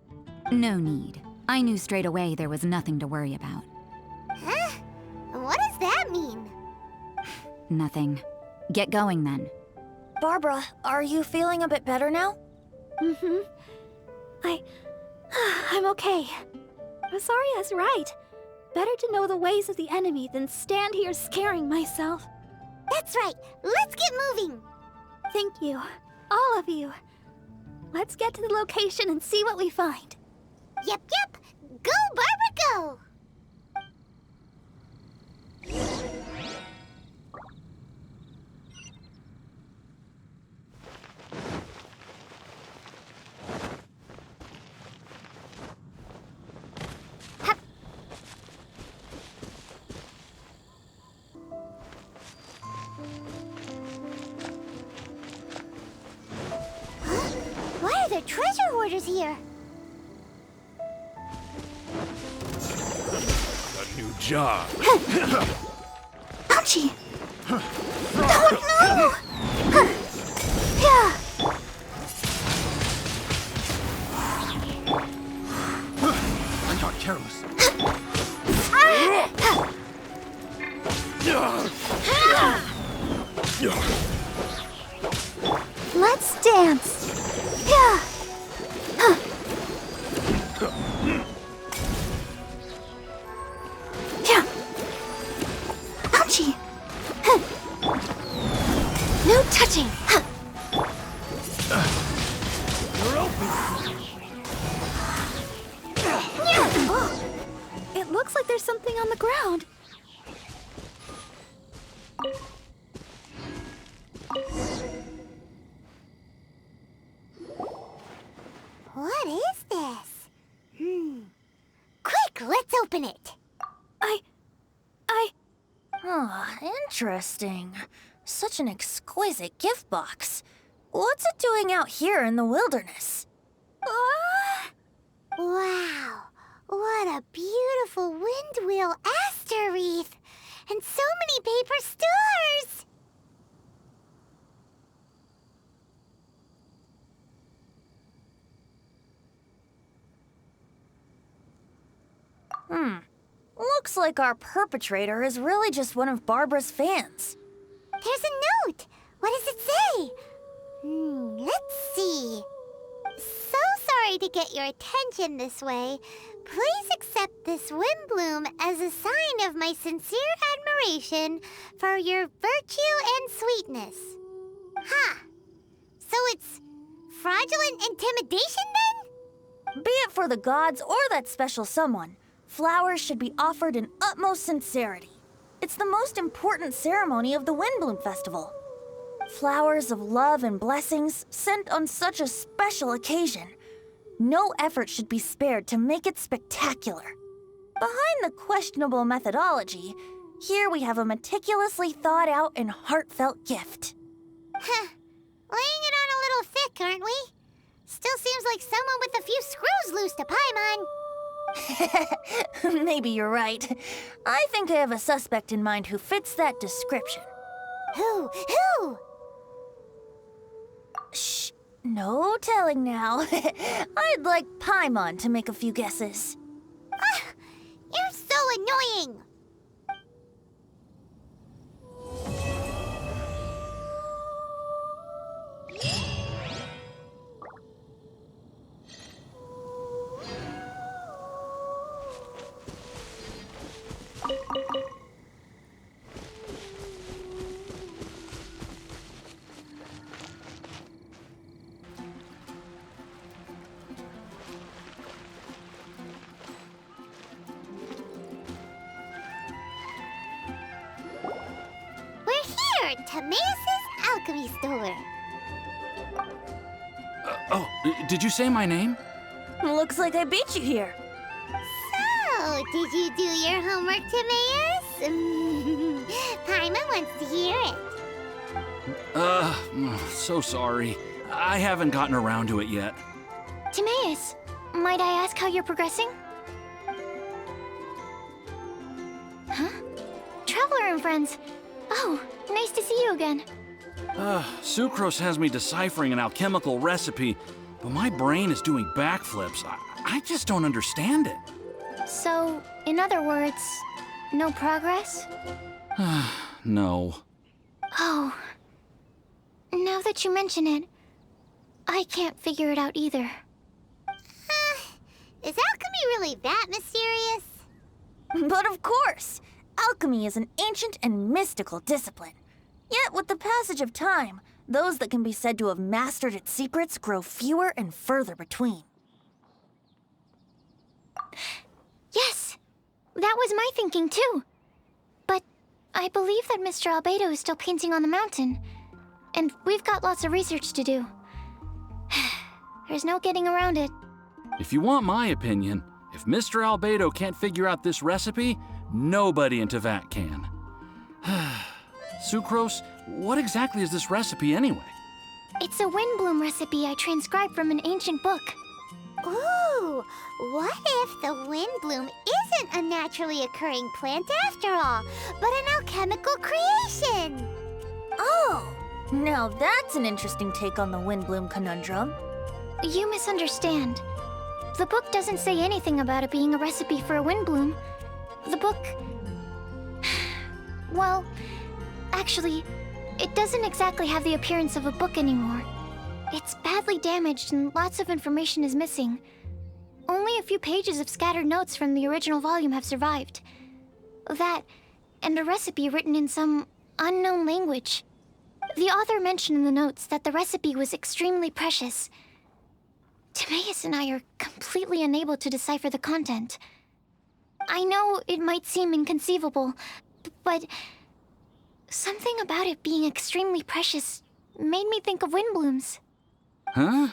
No need. I knew straight away there was nothing to worry about. Huh? What does that mean? Nothing. Get going then. Barbara, are you feeling a bit better now? I'm okay. Rosaria's right. Better to know the ways of the enemy than stand here scaring myself. That's right. Let's get moving. Thank you. All of you. Let's get to the location and see what we find. Yep. Go, Barbara, go! Why are there treasure hoarders here? A new job. Ouchie! Oh, no! Yeah. I'm not careless. Let's dance. Yeah. Yeah. Ouchie. No touching. You're open. Oh, it looks like there's something on the ground. What is this? Quick, let's open it. Interesting. Such an exquisite gift box. What's it doing out here in the wilderness? Wow, what a beautiful wind wheel aster wreath. And so many paper stars. Looks like our perpetrator is really just one of Barbara's fans. There's a note. What does it say? Let's see. So sorry to get your attention this way. Please accept this Windbloom as a sign of my sincere admiration for your virtue and sweetness. Ha! So it's fraudulent intimidation then? Be it for the gods or that special someone, flowers should be offered in utmost sincerity. It's the most important ceremony of the Windbloom Festival. Flowers of love and blessings sent on such a special occasion. No effort should be spared to make it spectacular. Behind the questionable methodology, here we have a meticulously thought out and heartfelt gift. Huh. Laying it on a little thick, aren't we? Still seems like someone with a few screws loose to Paimon. Maybe you're right. I think I have a suspect in mind who fits that description. Who? Shh. No telling now. I'd like Paimon to make a few guesses. You're so annoying! Timaeus' alchemy store. Oh, did you say my name? Looks like I beat you here. So, did you do your homework, Timaeus? Paimon wants to hear it. So sorry. I haven't gotten around to it yet. Timaeus, might I ask how you're progressing? Huh? Traveler and friends. Oh, nice to see you again. Sucrose has me deciphering an alchemical recipe, but my brain is doing backflips. I just don't understand it. So, in other words, no progress? No. Oh. Now that you mention it, I can't figure it out either. Is alchemy really that mysterious? But of course! Alchemy is an ancient and mystical discipline. Yet with the passage of time, those that can be said to have mastered its secrets grow fewer and further between. Yes! That was my thinking too. But I believe that Mr. Albedo is still painting on the mountain. And we've got lots of research to do. There's no getting around it. If you want my opinion, if Mr. Albedo can't figure out this recipe, nobody in Tevat can. Sucrose, what exactly is this recipe anyway? It's a Windbloom recipe I transcribed from an ancient book. Ooh, what if the Windbloom isn't a naturally occurring plant after all, but an alchemical creation? Oh, now that's an interesting take on the Windbloom conundrum. You misunderstand. The book doesn't say anything about it being a recipe for a Windbloom. The book... Well, actually, it doesn't exactly have the appearance of a book anymore. It's badly damaged and lots of information is missing. Only a few pages of scattered notes from the original volume have survived. That, and a recipe written in some unknown language. The author mentioned in the notes that the recipe was extremely precious. Timaeus and I are completely unable to decipher the content. I know it might seem inconceivable, but something about it being extremely precious made me think of Windblooms. Huh?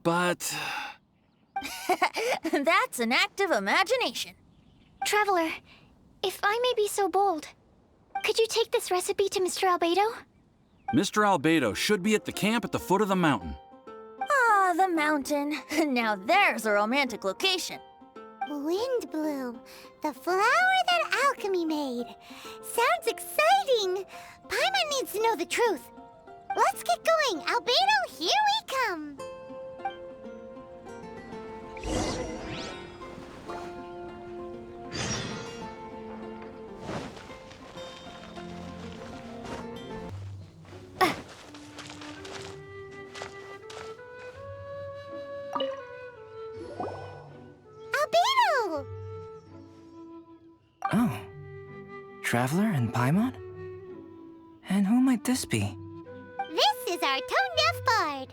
But... That's an active imagination. Traveler, if I may be so bold, could you take this recipe to Mr. Albedo? Mr. Albedo should be at the camp at the foot of the mountain. Ah, the mountain. Now there's a romantic location. Windbloom, the flower that alchemy made. Sounds exciting. Paimon needs to know the truth. Let's get going. Albedo, here we come. Traveler and Paimon? And who might this be? This is our tone-deaf bard.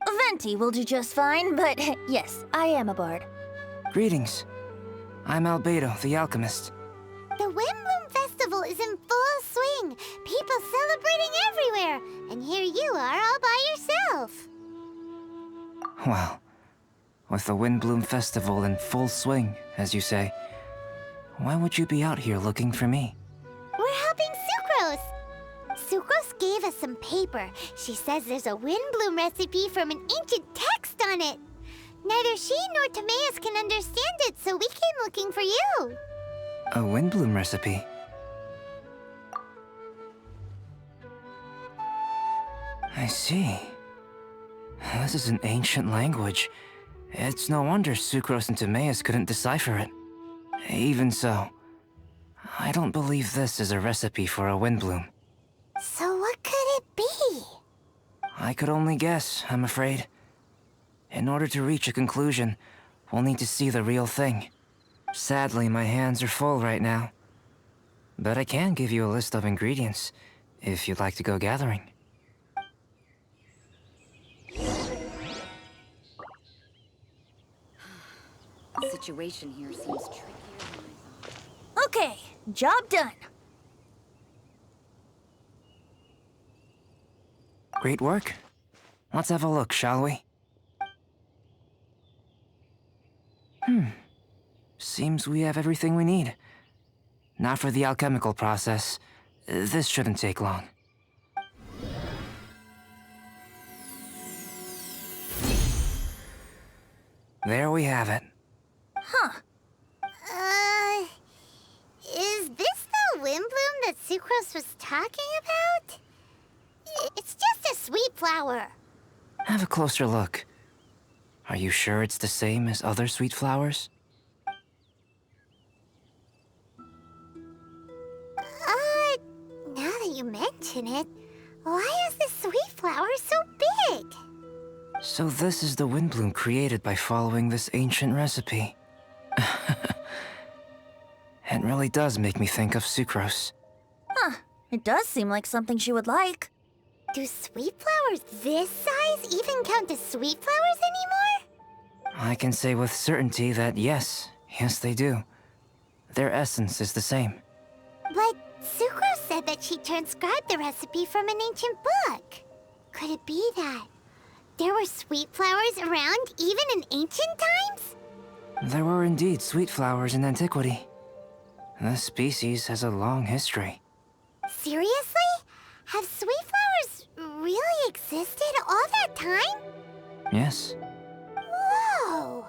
Venti will do just fine, but yes, I am a bard. Greetings. I'm Albedo, the alchemist. The Windbloom Festival is in full swing. People celebrating everywhere. And here you are all by yourself. Well, with the Windbloom Festival in full swing, as you say, why would you be out here looking for me? We're helping Sucrose. Sucrose gave us some paper. She says there's a Windbloom recipe from an ancient text on it. Neither she nor Timaeus can understand it, so we came looking for you. A Windbloom recipe? I see. This is an ancient language. It's no wonder Sucrose and Timaeus couldn't decipher it. Even so, I don't believe this is a recipe for a Windbloom. So what could it be? I could only guess, I'm afraid. In order to reach a conclusion, we'll need to see the real thing. Sadly, my hands are full right now. But I can give you a list of ingredients, if you'd like to go gathering. The situation here seems trickier than I thought. Okay, job done. Great work. Let's have a look, shall we? Seems we have everything we need. Now for the alchemical process. This shouldn't take long. There we have it. Huh. Is this the Windbloom that Sucrose was talking about? It's just a sweet flower. Have a closer look. Are you sure it's the same as other sweet flowers? Now that you mention it, why is this sweet flower so big? So this is the Windbloom created by following this ancient recipe. It really does make me think of Sucrose. Huh, it does seem like something she would like. Do sweet flowers this size even count as sweet flowers anymore? I can say with certainty that yes, they do. Their essence is the same. But Sucrose said that she transcribed the recipe from an ancient book. Could it be that there were sweet flowers around even in ancient times? There were indeed sweet flowers in antiquity. This species has a long history. Seriously? Have sweet flowers really existed all that time? Yes. Whoa!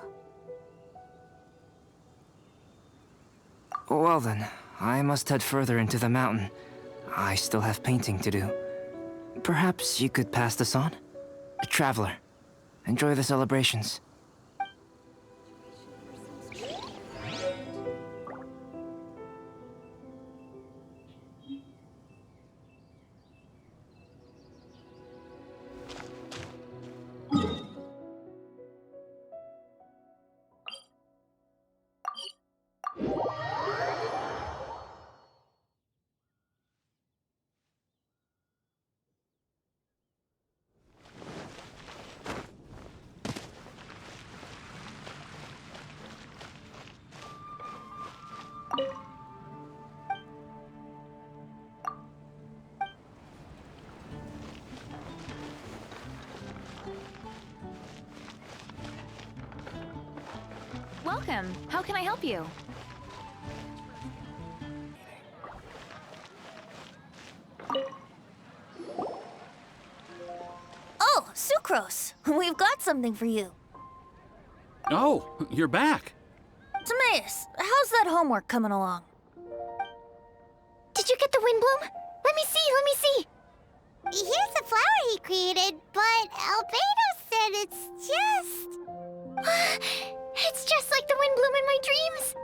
Well then, I must head further into the mountain. I still have painting to do. Perhaps you could pass this on? Traveler, enjoy the celebrations. Welcome. How can I help you? Oh, Sucrose! We've got something for you. Oh, you're back. Timaeus, how's that homework coming along? Did you get the Windbloom? Let me see. Here's the flower he created, but Albedo said it's just... It's just like the Windbloom in my dreams.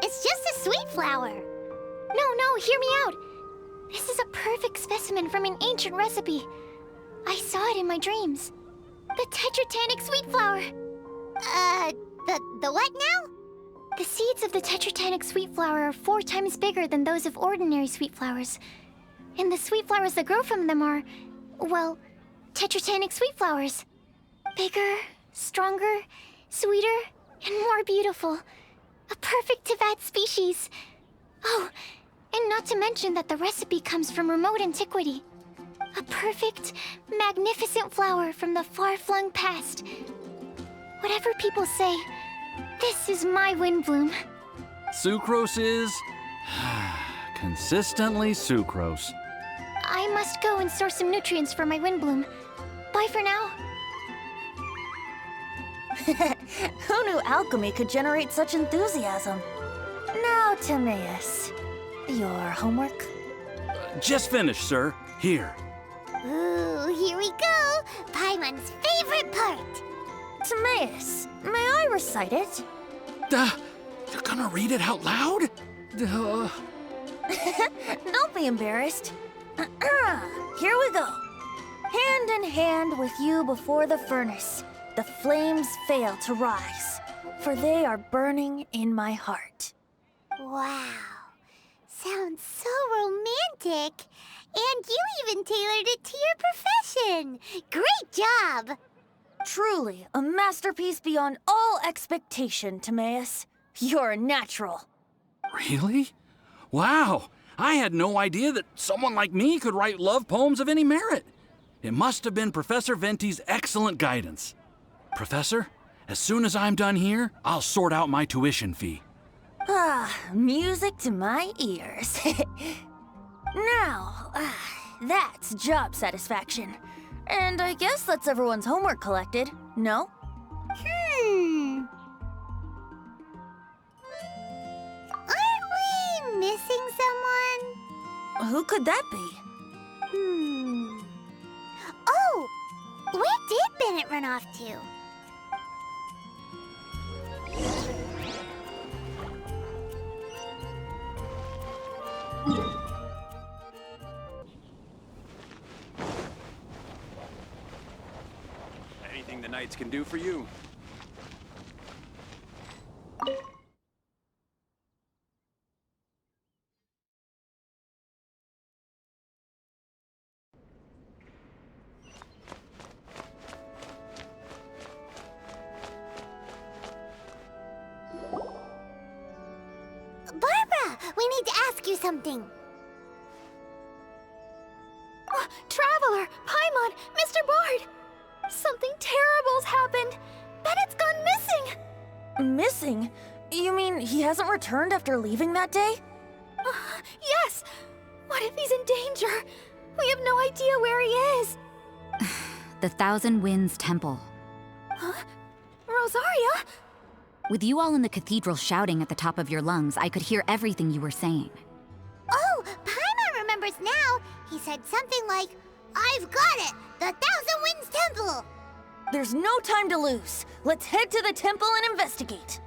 It's just a sweet flower. No, hear me out. This is a perfect specimen from an ancient recipe. I saw it in my dreams. The tetratanic sweet flower. The what now? The seeds of the tetratanic sweet flower are 4 times bigger than those of ordinary sweet flowers. And the sweet flowers that grow from them are, well, tetratanic sweet flowers. Bigger, stronger, sweeter, and more beautiful. A perfect Teyvat species. Oh, and not to mention that the recipe comes from remote antiquity. A perfect, magnificent flower from the far-flung past. Whatever people say, this is my Windbloom. Sucrose is... consistently sucrose. I must go and source some nutrients for my Windbloom. Bye for now. Who knew alchemy could generate such enthusiasm? Now, Timaeus, your homework? Just finished, sir. Here. Ooh, here we go! Paimon's favorite part! Timaeus, may I recite it? You're gonna read it out loud? Don't be embarrassed. Here we go. Hand in hand with you before the furnace, the flames fail to rise, for they are burning in my heart. Wow. Sounds so romantic. And you even tailored it to your profession. Great job! Truly, a masterpiece beyond all expectation, Timaeus. You're a natural. Really? Wow! I had no idea that someone like me could write love poems of any merit. It must have been Professor Venti's excellent guidance. Professor, as soon as I'm done here, I'll sort out my tuition fee. Ah, music to my ears. Now, that's job satisfaction. And I guess that's everyone's homework collected, no? Aren't we missing someone? Who could that be? Oh! Where did Bennett run off to? Anything the Knights can do for you? Barbara, we need to ask you something. Traveler, Paimon, Mr. Bard! Something terrible's happened! Bennett's gone missing! Missing? You mean he hasn't returned after leaving that day? Yes! What if he's in danger? We have no idea where he is! The Thousand Winds Temple. Huh? Rosaria? With you all in the cathedral shouting at the top of your lungs, I could hear everything you were saying. Oh, Paimon remembers now. He said something like, "I've got it! The Thousand Winds Temple!" There's no time to lose. Let's head to the temple and investigate.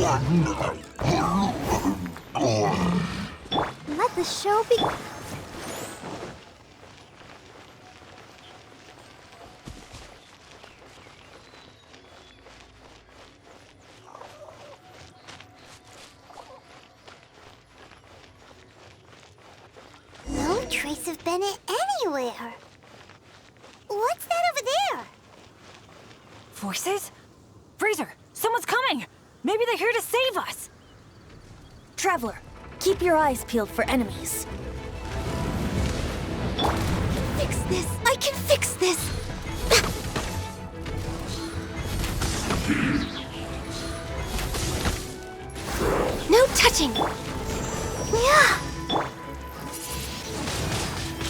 dialogue. Let the show be. No trace of Bennett anywhere. What's that over there? Voices? Fraser, someone's coming! Maybe they're here to save us! Traveler, keep your eyes peeled for enemies. Fix this! I can fix this! No touching! Yeah!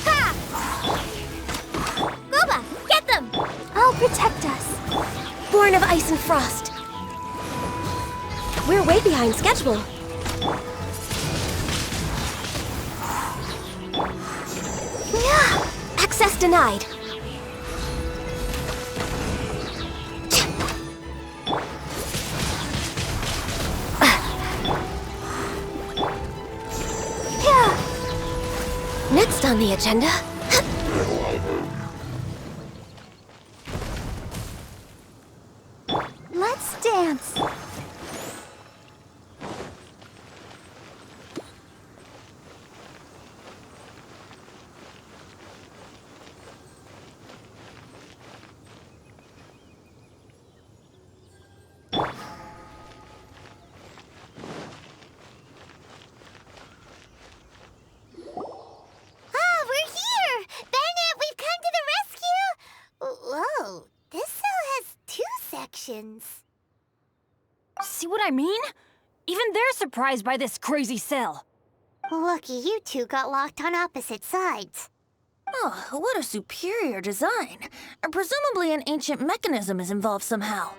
Ha! Boba, get them! I'll protect us. Born of ice and frost. We're way behind schedule. Yeah! Access denied. Yeah. Next on the agenda. Let's dance. We're here! Bennett, we've come to the rescue! Whoa, this cell has 2 sections. See what I mean? Even they're surprised by this crazy cell. Lucky you two got locked on opposite sides. Oh, what a superior design. Presumably an ancient mechanism is involved somehow.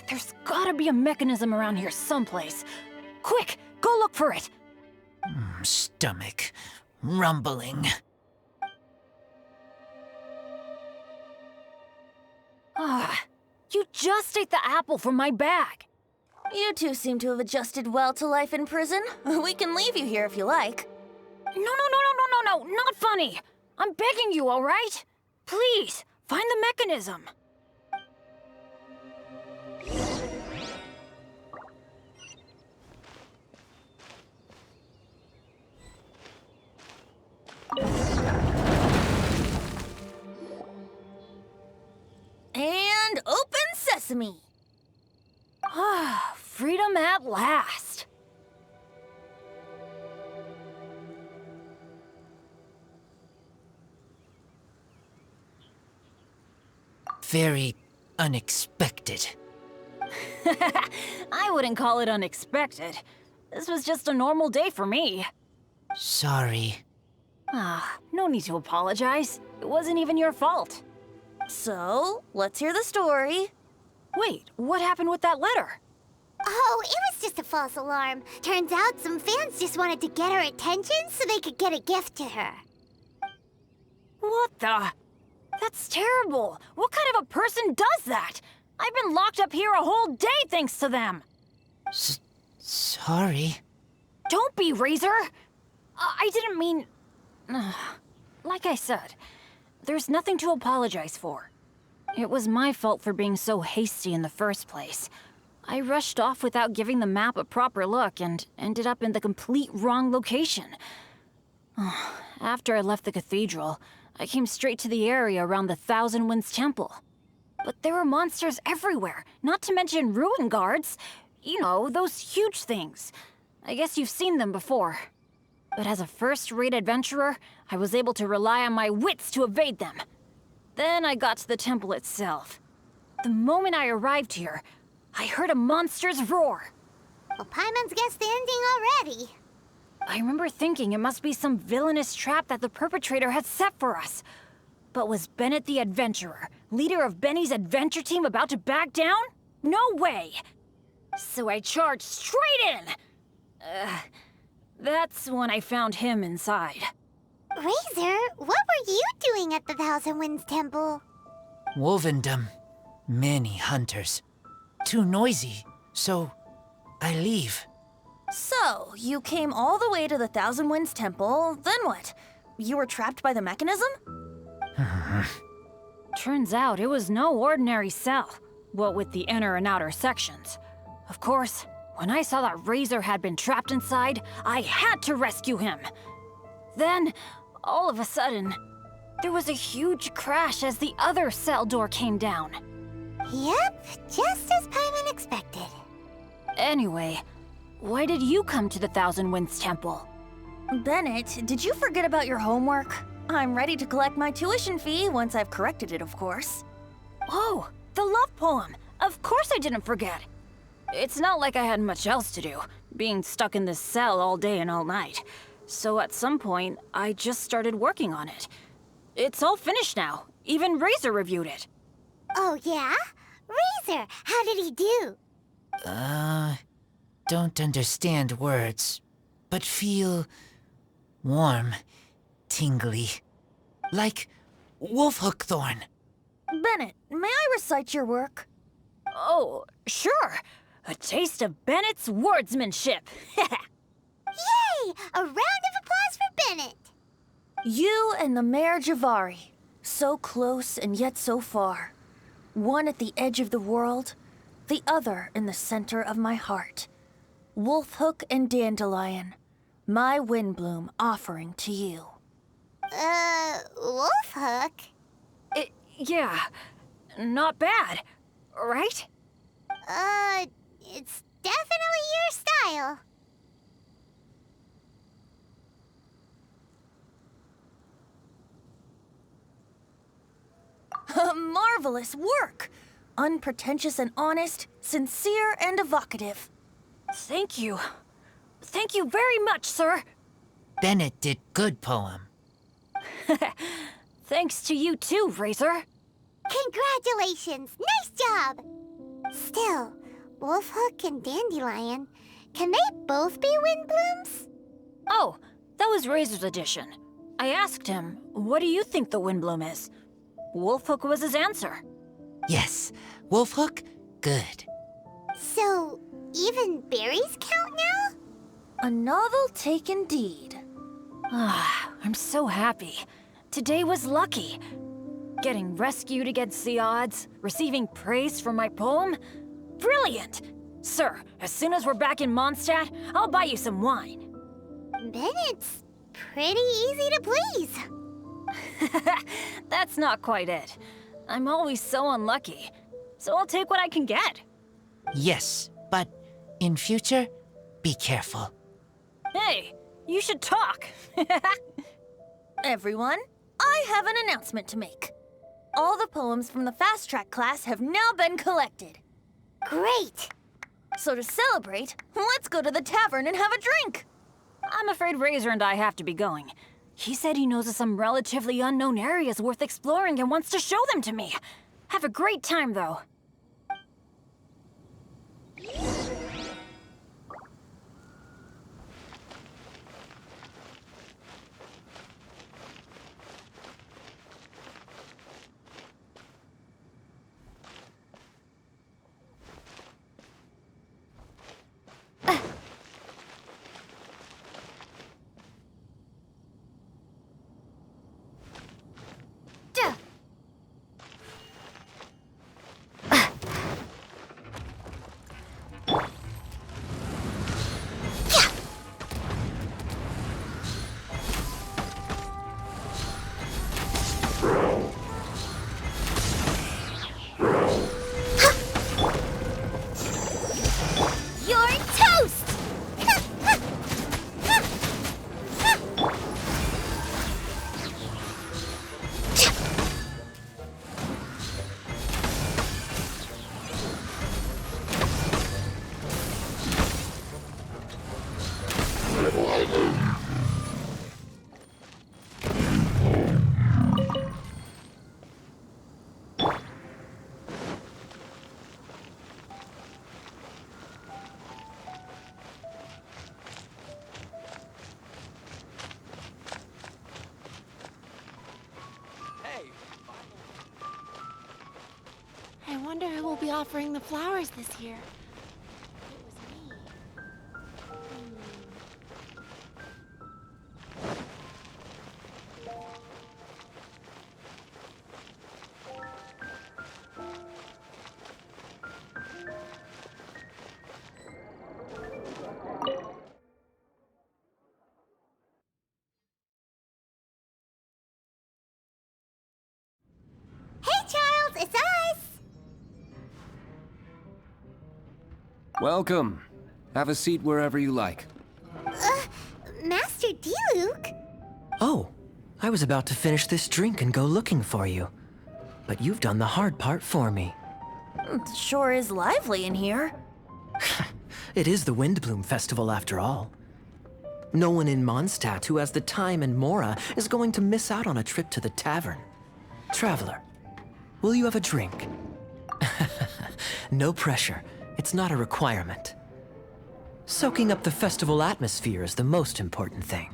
There's gotta be a mechanism around here someplace. Quick, go look for it. Stomach rumbling. You just ate the apple from my bag. You two seem to have adjusted well to life in prison. We can leave you here if you like. No, not funny. I'm begging you, all right? Please, find the mechanism. And open sesame. Freedom at last. Very unexpected. I wouldn't call it unexpected. This was just a normal day for me. Sorry. No need to apologize. It wasn't even your fault. So, let's hear the story. Wait, what happened with that letter? Oh, it was just a false alarm. Turns out some fans just wanted to get her attention so they could get a gift to her. What the? That's terrible. What kind of a person does that? I've been locked up here a whole day thanks to them. Sorry. Don't be, Razor. I didn't mean... Like I said, there's nothing to apologize for. It was my fault for being so hasty in the first place. I rushed off without giving the map a proper look and ended up in the complete wrong location. After I left the cathedral, I came straight to the area around the Thousand Winds Temple. But there were monsters everywhere, not to mention ruin guards. You know, those huge things. I guess you've seen them before. But as a first-rate adventurer, I was able to rely on my wits to evade them. Then I got to the temple itself. The moment I arrived here, I heard a monster's roar. Well, Paimon's guessed the ending already. I remember thinking it must be some villainous trap that the perpetrator had set for us. But was Bennett the adventurer, leader of Benny's adventure team, about to back down? No way! So I charged straight in! That's when I found him inside. Razor, what were you doing at the Thousand Winds Temple? Wolvendom. Many hunters. Too noisy, so I leave. So, you came all the way to the Thousand Winds Temple, then what? You were trapped by the mechanism? Turns out it was no ordinary cell, what with the inner and outer sections. Of course, when I saw that Razor had been trapped inside, I had to rescue him. Then, all of a sudden, there was a huge crash as the other cell door came down. Yep, just as Paimon expected. Anyway, why did you come to the Thousand Winds Temple? Bennett, did you forget about your homework? I'm ready to collect my tuition fee once I've corrected it, of course. Oh, the love poem! Of course I didn't forget! It's not like I had much else to do, being stuck in this cell all day and all night. So at some point, I just started working on it. It's all finished now. Even Razor reviewed it. Oh, yeah? Razor, how did he do? Don't understand words, but feel warm, tingly. Like wolfhook thorn. Bennett, may I recite your work? Oh, sure. A taste of Bennett's wordsmanship. Yay! A round of applause for Bennett! You and the Mare Javari, so close and yet so far. One at the edge of the world, the other in the center of my heart. Wolfhook and Dandelion, my Windbloom offering to you. Wolfhook? Yeah, not bad, right? It's definitely your style. Marvelous work! Unpretentious and honest, sincere and evocative. Thank you. Thank you very much, sir. Bennett did good poem. Thanks to you too, Razor. Congratulations! Nice job! Still, Wolfhook and Dandelion, can they both be Windblooms? Oh, that was Razor's edition. I asked him, what do you think the Windbloom is? Wolfhook was his answer. Yes, Wolfhook, good. So, even berries count now? A novel take indeed. Ah, I'm so happy. Today was lucky. Getting rescued against the odds, receiving praise for my poem? Brilliant! Sir, as soon as we're back in Mondstadt, I'll buy you some wine. Bennett's pretty easy to please. That's not quite it. I'm always so unlucky, so I'll take what I can get. Yes, but in future, be careful. Hey, you should talk. Everyone, I have an announcement to make. All the poems from the Fast Track class have now been collected. Great! So to celebrate, let's go to the tavern and have a drink. I'm afraid Razor and I have to be going. He said he knows of some relatively unknown areas worth exploring and wants to show them to me. Have a great time, though. I wonder who will be offering the flowers this year. Welcome. Have a seat wherever you like. Master Diluc? Oh, I was about to finish this drink and go looking for you. But you've done the hard part for me. Sure is lively in here. It is the Windbloom Festival after all. No one in Mondstadt who has the time and mora is going to miss out on a trip to the tavern. Traveler, will you have a drink? No pressure. It's not a requirement. Soaking up the festival atmosphere is the most important thing.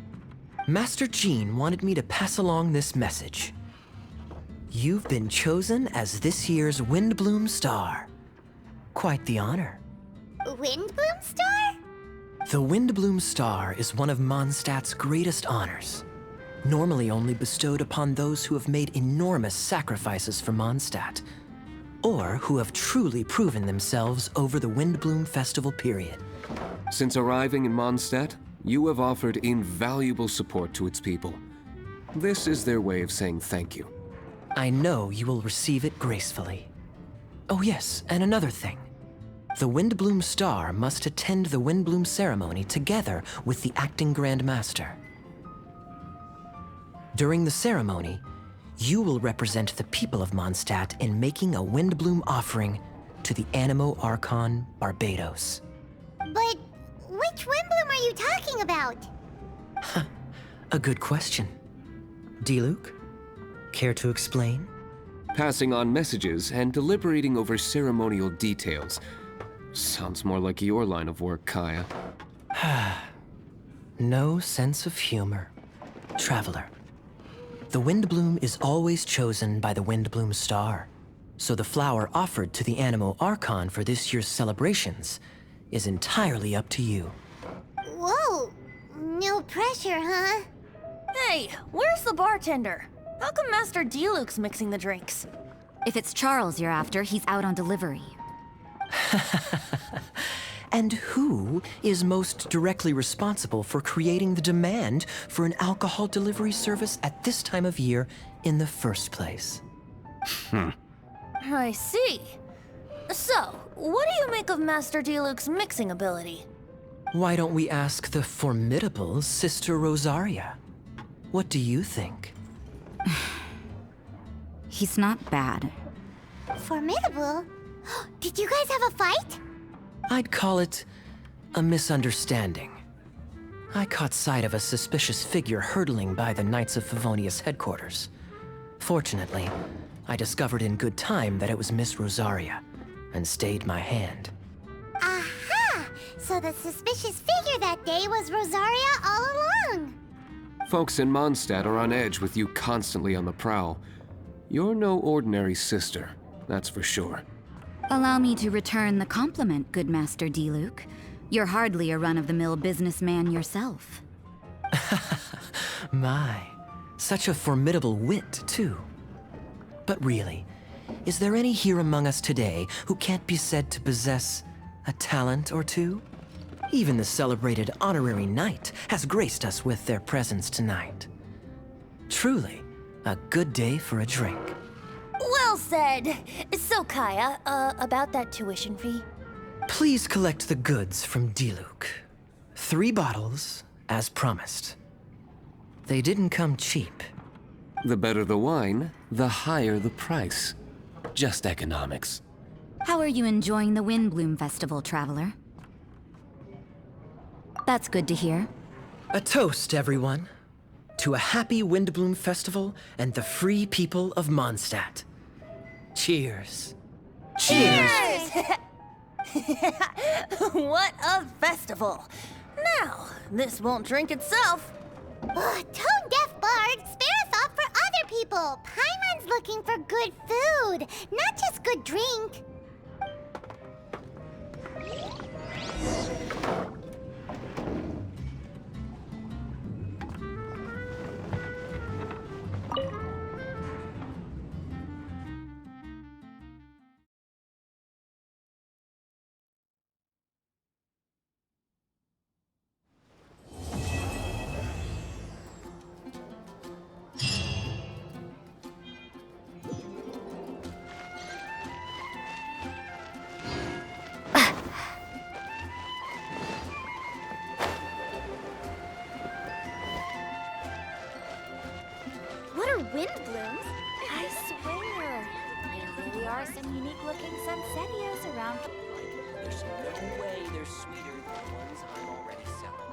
Master Jean wanted me to pass along this message. You've been chosen as this year's Windbloom Star. Quite the honor. Windbloom Star? The Windbloom Star is one of Mondstadt's greatest honors, normally only bestowed upon those who have made enormous sacrifices for Mondstadt, or who have truly proven themselves over the Windbloom Festival period. Since arriving in Mondstadt, you have offered invaluable support to its people. This is their way of saying thank you. I know you will receive it gracefully. Oh yes, and another thing. The Windbloom Star must attend the Windbloom ceremony together with the acting Grand Master. During the ceremony, you will represent the people of Mondstadt in making a Windbloom offering to the Animo Archon Barbados. But which Windbloom are you talking about? A good question. Diluc, care to explain? Passing on messages and deliberating over ceremonial details. Sounds more like your line of work, Kaya. No sense of humor. Traveler, the Windbloom is always chosen by the Windbloom Star, so the flower offered to the Animo Archon for this year's celebrations is entirely up to you. Whoa, no pressure, huh? Hey, where's the bartender? How come Master Diluc's mixing the drinks? If it's Charles you're after, he's out on delivery. And who is most directly responsible for creating the demand for an alcohol delivery service at this time of year in the first place? I see. So, what do you make of Master Diluc's mixing ability? Why don't we ask the formidable Sister Rosaria? What do you think? He's not bad. Formidable? Did you guys have a fight? I'd call it a misunderstanding. I caught sight of a suspicious figure hurtling by the Knights of Favonius headquarters. Fortunately, I discovered in good time that it was Miss Rosaria, and stayed my hand. Aha! So the suspicious figure that day was Rosaria all along. Folks in Mondstadt are on edge with you constantly on the prowl. You're no ordinary sister, that's for sure. Allow me to return the compliment, good Master Diluc. You're hardly a run-of-the-mill businessman yourself. My, such a formidable wit, too. But really, is there any here among us today who can't be said to possess a talent or two? Even the celebrated honorary knight has graced us with their presence tonight. Truly, a good day for a drink. Well said. So, Kaya, about that tuition fee? Please collect the goods from Diluc. 3 bottles, as promised. They didn't come cheap. The better the wine, the higher the price. Just economics. How are you enjoying the Windbloom Festival, Traveler? That's good to hear. A toast, everyone, to a happy Windbloom Festival and the free people of Mondstadt. Cheers. Cheers! What a festival! Now, this won't drink itself. Tone-deaf bard, spare a thought for other people. Paimon's looking for good food, not just good drink. some unique-looking sunsettias around. There's no way they're sweeter than the ones I'm already selling.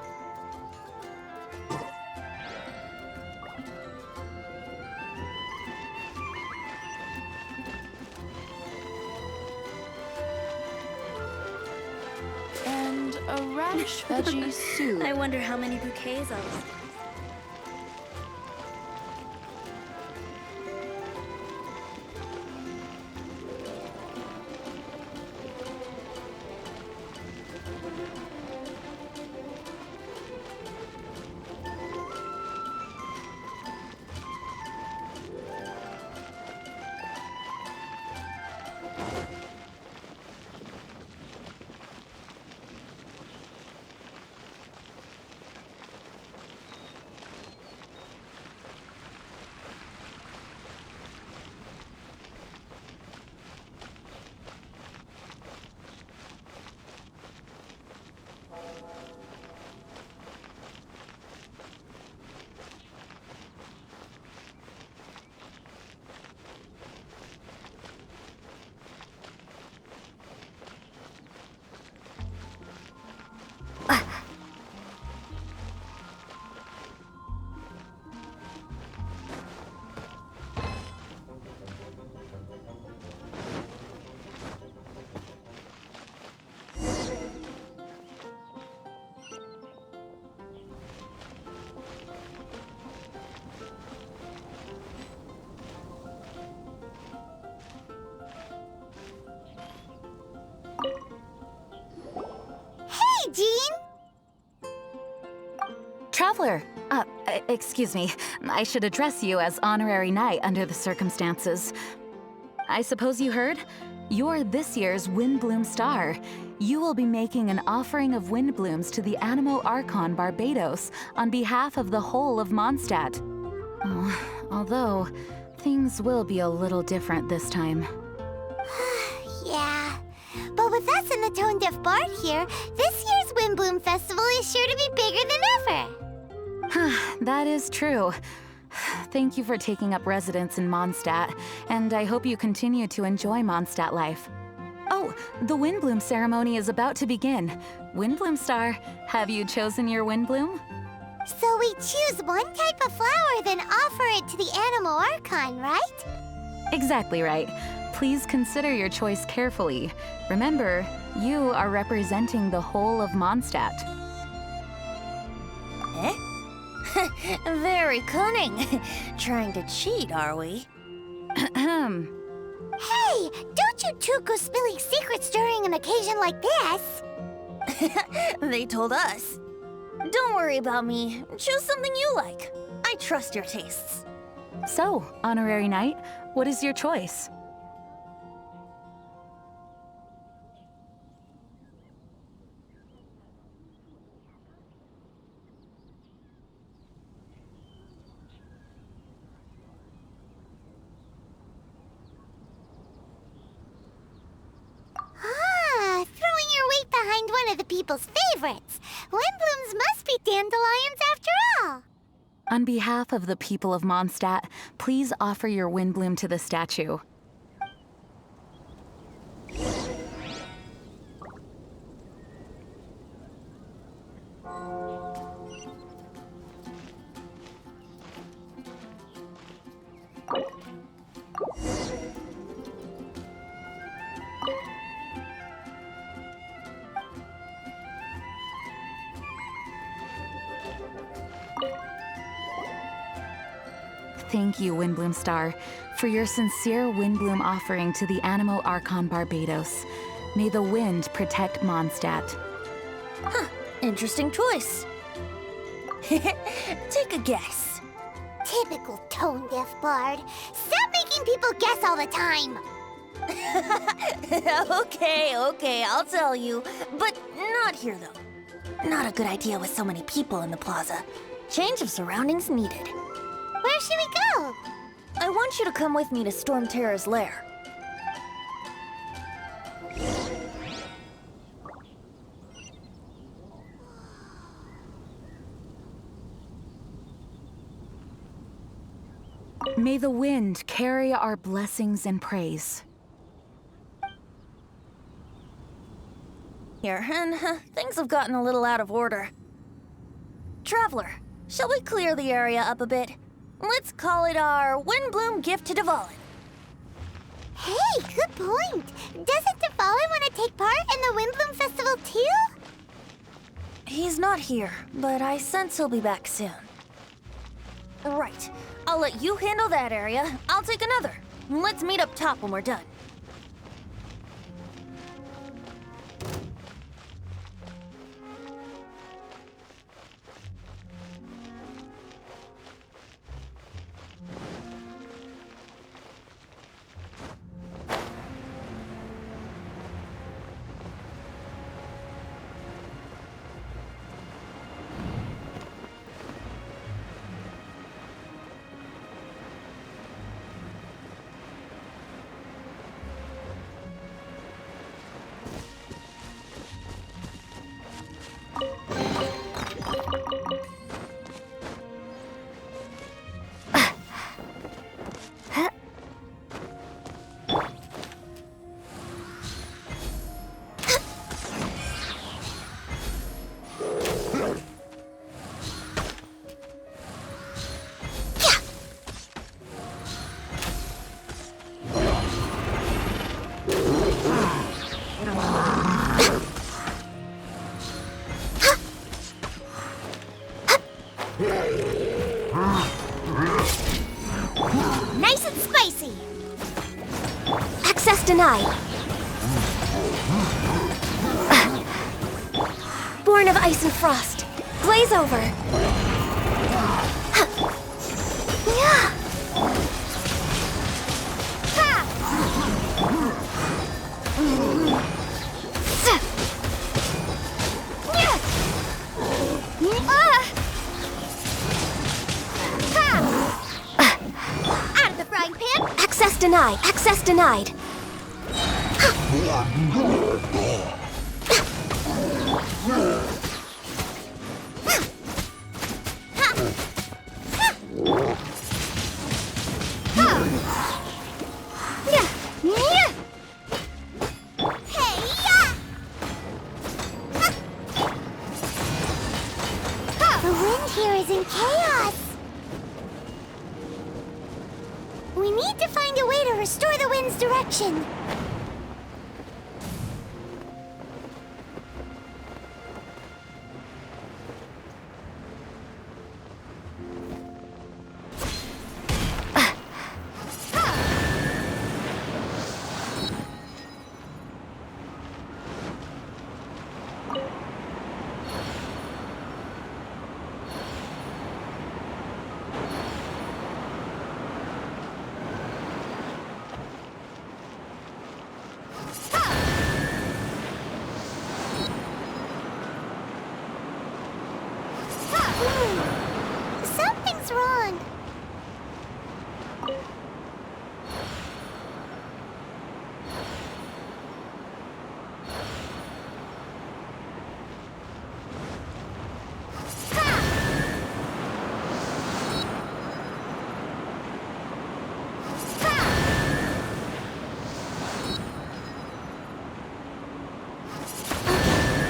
And a radish veggie soup. I wonder how many bouquets I'll... Hey, Jean! Traveler, excuse me. I should address you as honorary knight under the circumstances. I suppose you heard? You're this year's Windbloom Star. You will be making an offering of Windblooms to the Animo Archon Barbados on behalf of the whole of Mondstadt. Although, things will be a little different this time. Yeah. But with us and the Tone Deaf Bard here, this year's Windbloom Festival is sure to be bigger than ever. That is true. Thank you for taking up residence in Mondstadt, and I hope you continue to enjoy Mondstadt life. Oh, the Windbloom ceremony is about to begin. Windbloom Star, have you chosen your Windbloom? So we choose one type of flower, then offer it to the Animo Archon, right? Exactly right. Please consider your choice carefully. Remember, you are representing the whole of Mondstadt. Eh? Very cunning. Trying to cheat, are we? Hey, don't you two go spilling secrets during an occasion like this. They told us. Don't worry about me. Choose something you like. I trust your tastes. So, honorary knight, what is your choice? Throwing your weight behind one of the people's favorites. Windblooms must be dandelions after all. On behalf of the people of Mondstadt, please offer your Windbloom to the statue. Thank you, Windbloom Star, for your sincere Windbloom offering to the Animo Archon Barbados. May the wind protect Mondstadt. Huh, interesting choice. Take a guess. Typical Tone Deaf Bard. Stop making people guess all the time. Okay, I'll tell you. But not here, though. Not a good idea with so many people in the plaza. Change of surroundings needed. Where should we go? I want you to come with me to Storm Terror's lair. May the wind carry our blessings and praise. here, and things have gotten a little out of order. Traveler, shall we clear the area up a bit? Let's call it our Windbloom gift to Dvalin. Hey, good point. Doesn't Dvalin want to take part in the Windbloom Festival too? He's not here, but I sense he'll be back soon. Right. I'll let you handle that area. I'll take another. Let's meet up top when we're done. Nice and spicy. Access denied. Born of ice and frost. Blaze over. Out of the frying pan. Access denied. Access denied. The wind here is in chaos. We need to find a way to restore the wind's direction. Something's wrong.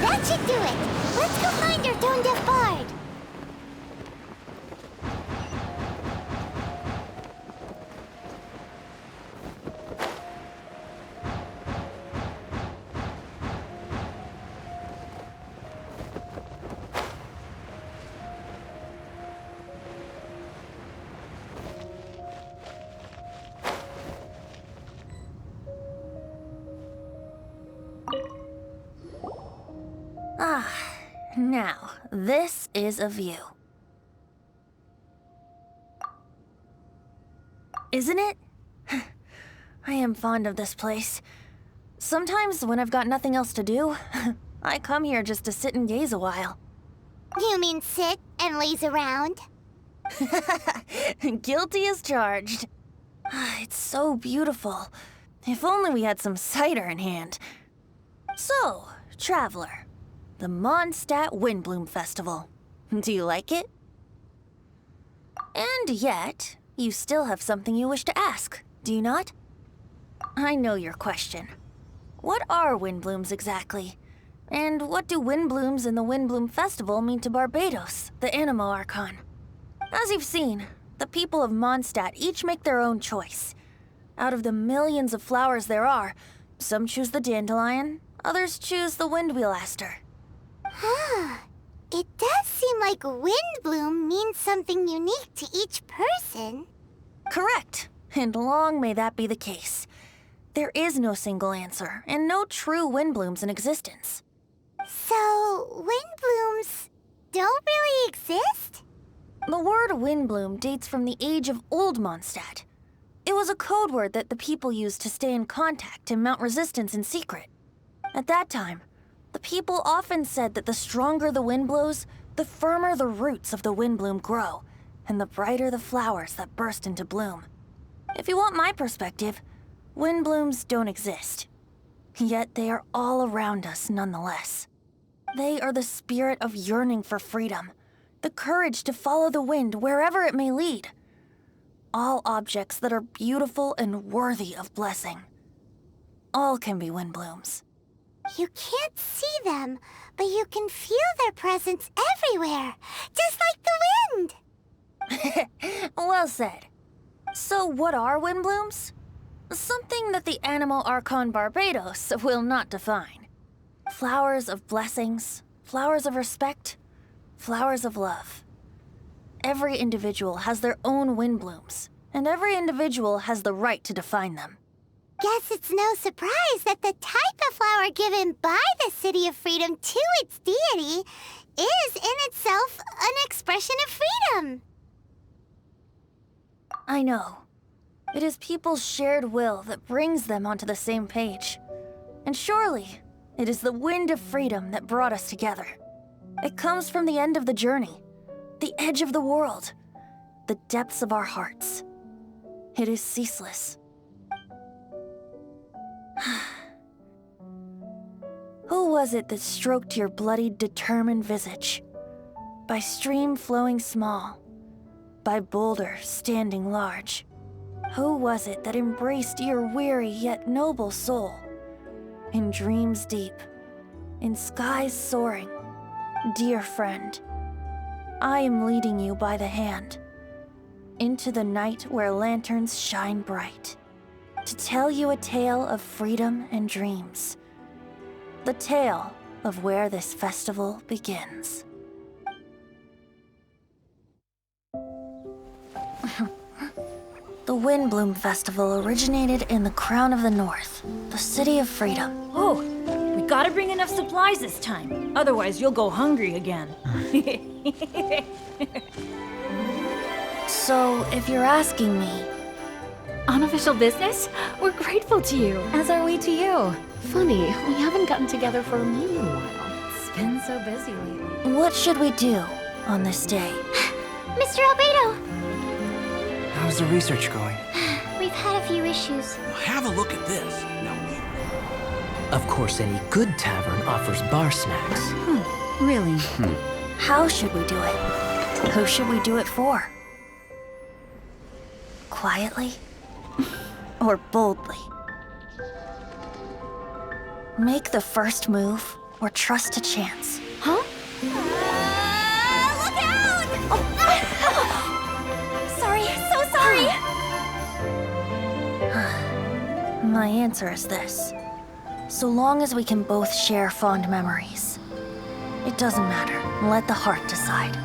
That should do it. Let's go find our tone-deaf bard. Now, this is a view. Isn't it? I am fond of this place. Sometimes when I've got nothing else to do, I come here just to sit and gaze a while. You mean sit and laze around? Guilty as charged. It's so beautiful. If only we had some cider in hand. So, traveler, the Mondstadt Windbloom Festival. Do you like it? And yet, you still have something you wish to ask, do you not? I know your question. What are Windblooms exactly? And what do Windblooms and the Windbloom Festival mean to Barbados, the Animo Archon? As you've seen, the people of Mondstadt each make their own choice. Out of the millions of flowers there are, some choose the dandelion, others choose the windwheel aster. It does seem like Windbloom means something unique to each person. Correct, and long may that be the case. There is no single answer, and no true Windblooms in existence. So, Windblooms don't really exist? The word Windbloom dates from the age of Old Mondstadt. It was a code word that the people used to stay in contact and mount resistance in secret. At that time, the people often said that the stronger the wind blows, the firmer the roots of the Windbloom grow, and the brighter the flowers that burst into bloom. If you want my perspective, Windblooms don't exist. Yet they are all around us nonetheless. They are the spirit of yearning for freedom, the courage to follow the wind wherever it may lead. All objects that are beautiful and worthy of blessing. All can be Windblooms. You can't see them, but you can feel their presence everywhere, just like the wind. Well said. So what are Windblooms? Something that the Animo Archon Barbados will not define. Flowers of blessings, flowers of respect, flowers of love. Every individual has their own Windblooms, and every individual has the right to define them. Guess it's no surprise that the type of flower given by the City of Freedom to its deity is in itself an expression of freedom. I know. It is people's shared will that brings them onto the same page. And surely, it is the wind of freedom that brought us together. It comes from the end of the journey, the edge of the world, the depths of our hearts. It is ceaseless. Who was it that stroked your bloodied, determined visage? By stream flowing small, by boulder standing large. Who was it that embraced your weary yet noble soul? In dreams deep, in skies soaring, dear friend, I am leading you by the hand into the night where lanterns shine bright, to tell you a tale of freedom and dreams, the tale of where this festival begins. The Windbloom Festival originated in the Crown of the North, the City of Freedom. Oh, we gotta bring enough supplies this time. Otherwise, you'll go hungry again. So, if you're asking me... Unofficial business? We're grateful to you. As are we to you. Funny, we haven't gotten together for a while. It's been so busy lately. What should we do on this day? Mr. Albedo! How's the research going? We've had a few issues. Have a look at this. Now, Of course, any good tavern offers bar snacks. Really? How should we do it? Who should we do it for? Quietly? Or boldly? Make the first move, or trust to chance. Huh? Look out! Sorry, so sorry! My answer is this. So long as we can both share fond memories. It doesn't matter. Let the heart decide.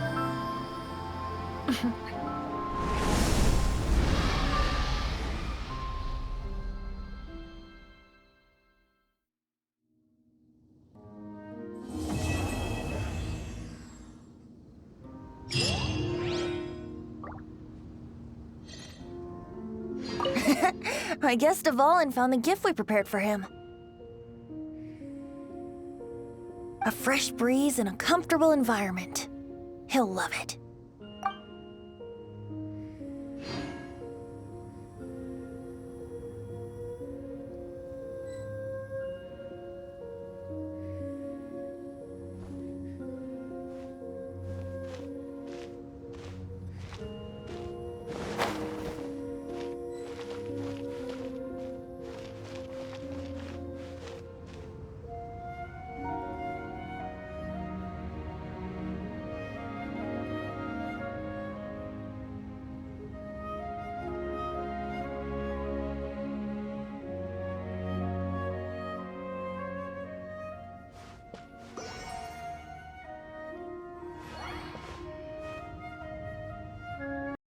I guess Dvalin found the gift we prepared for him. A fresh breeze and a comfortable environment. He'll love it.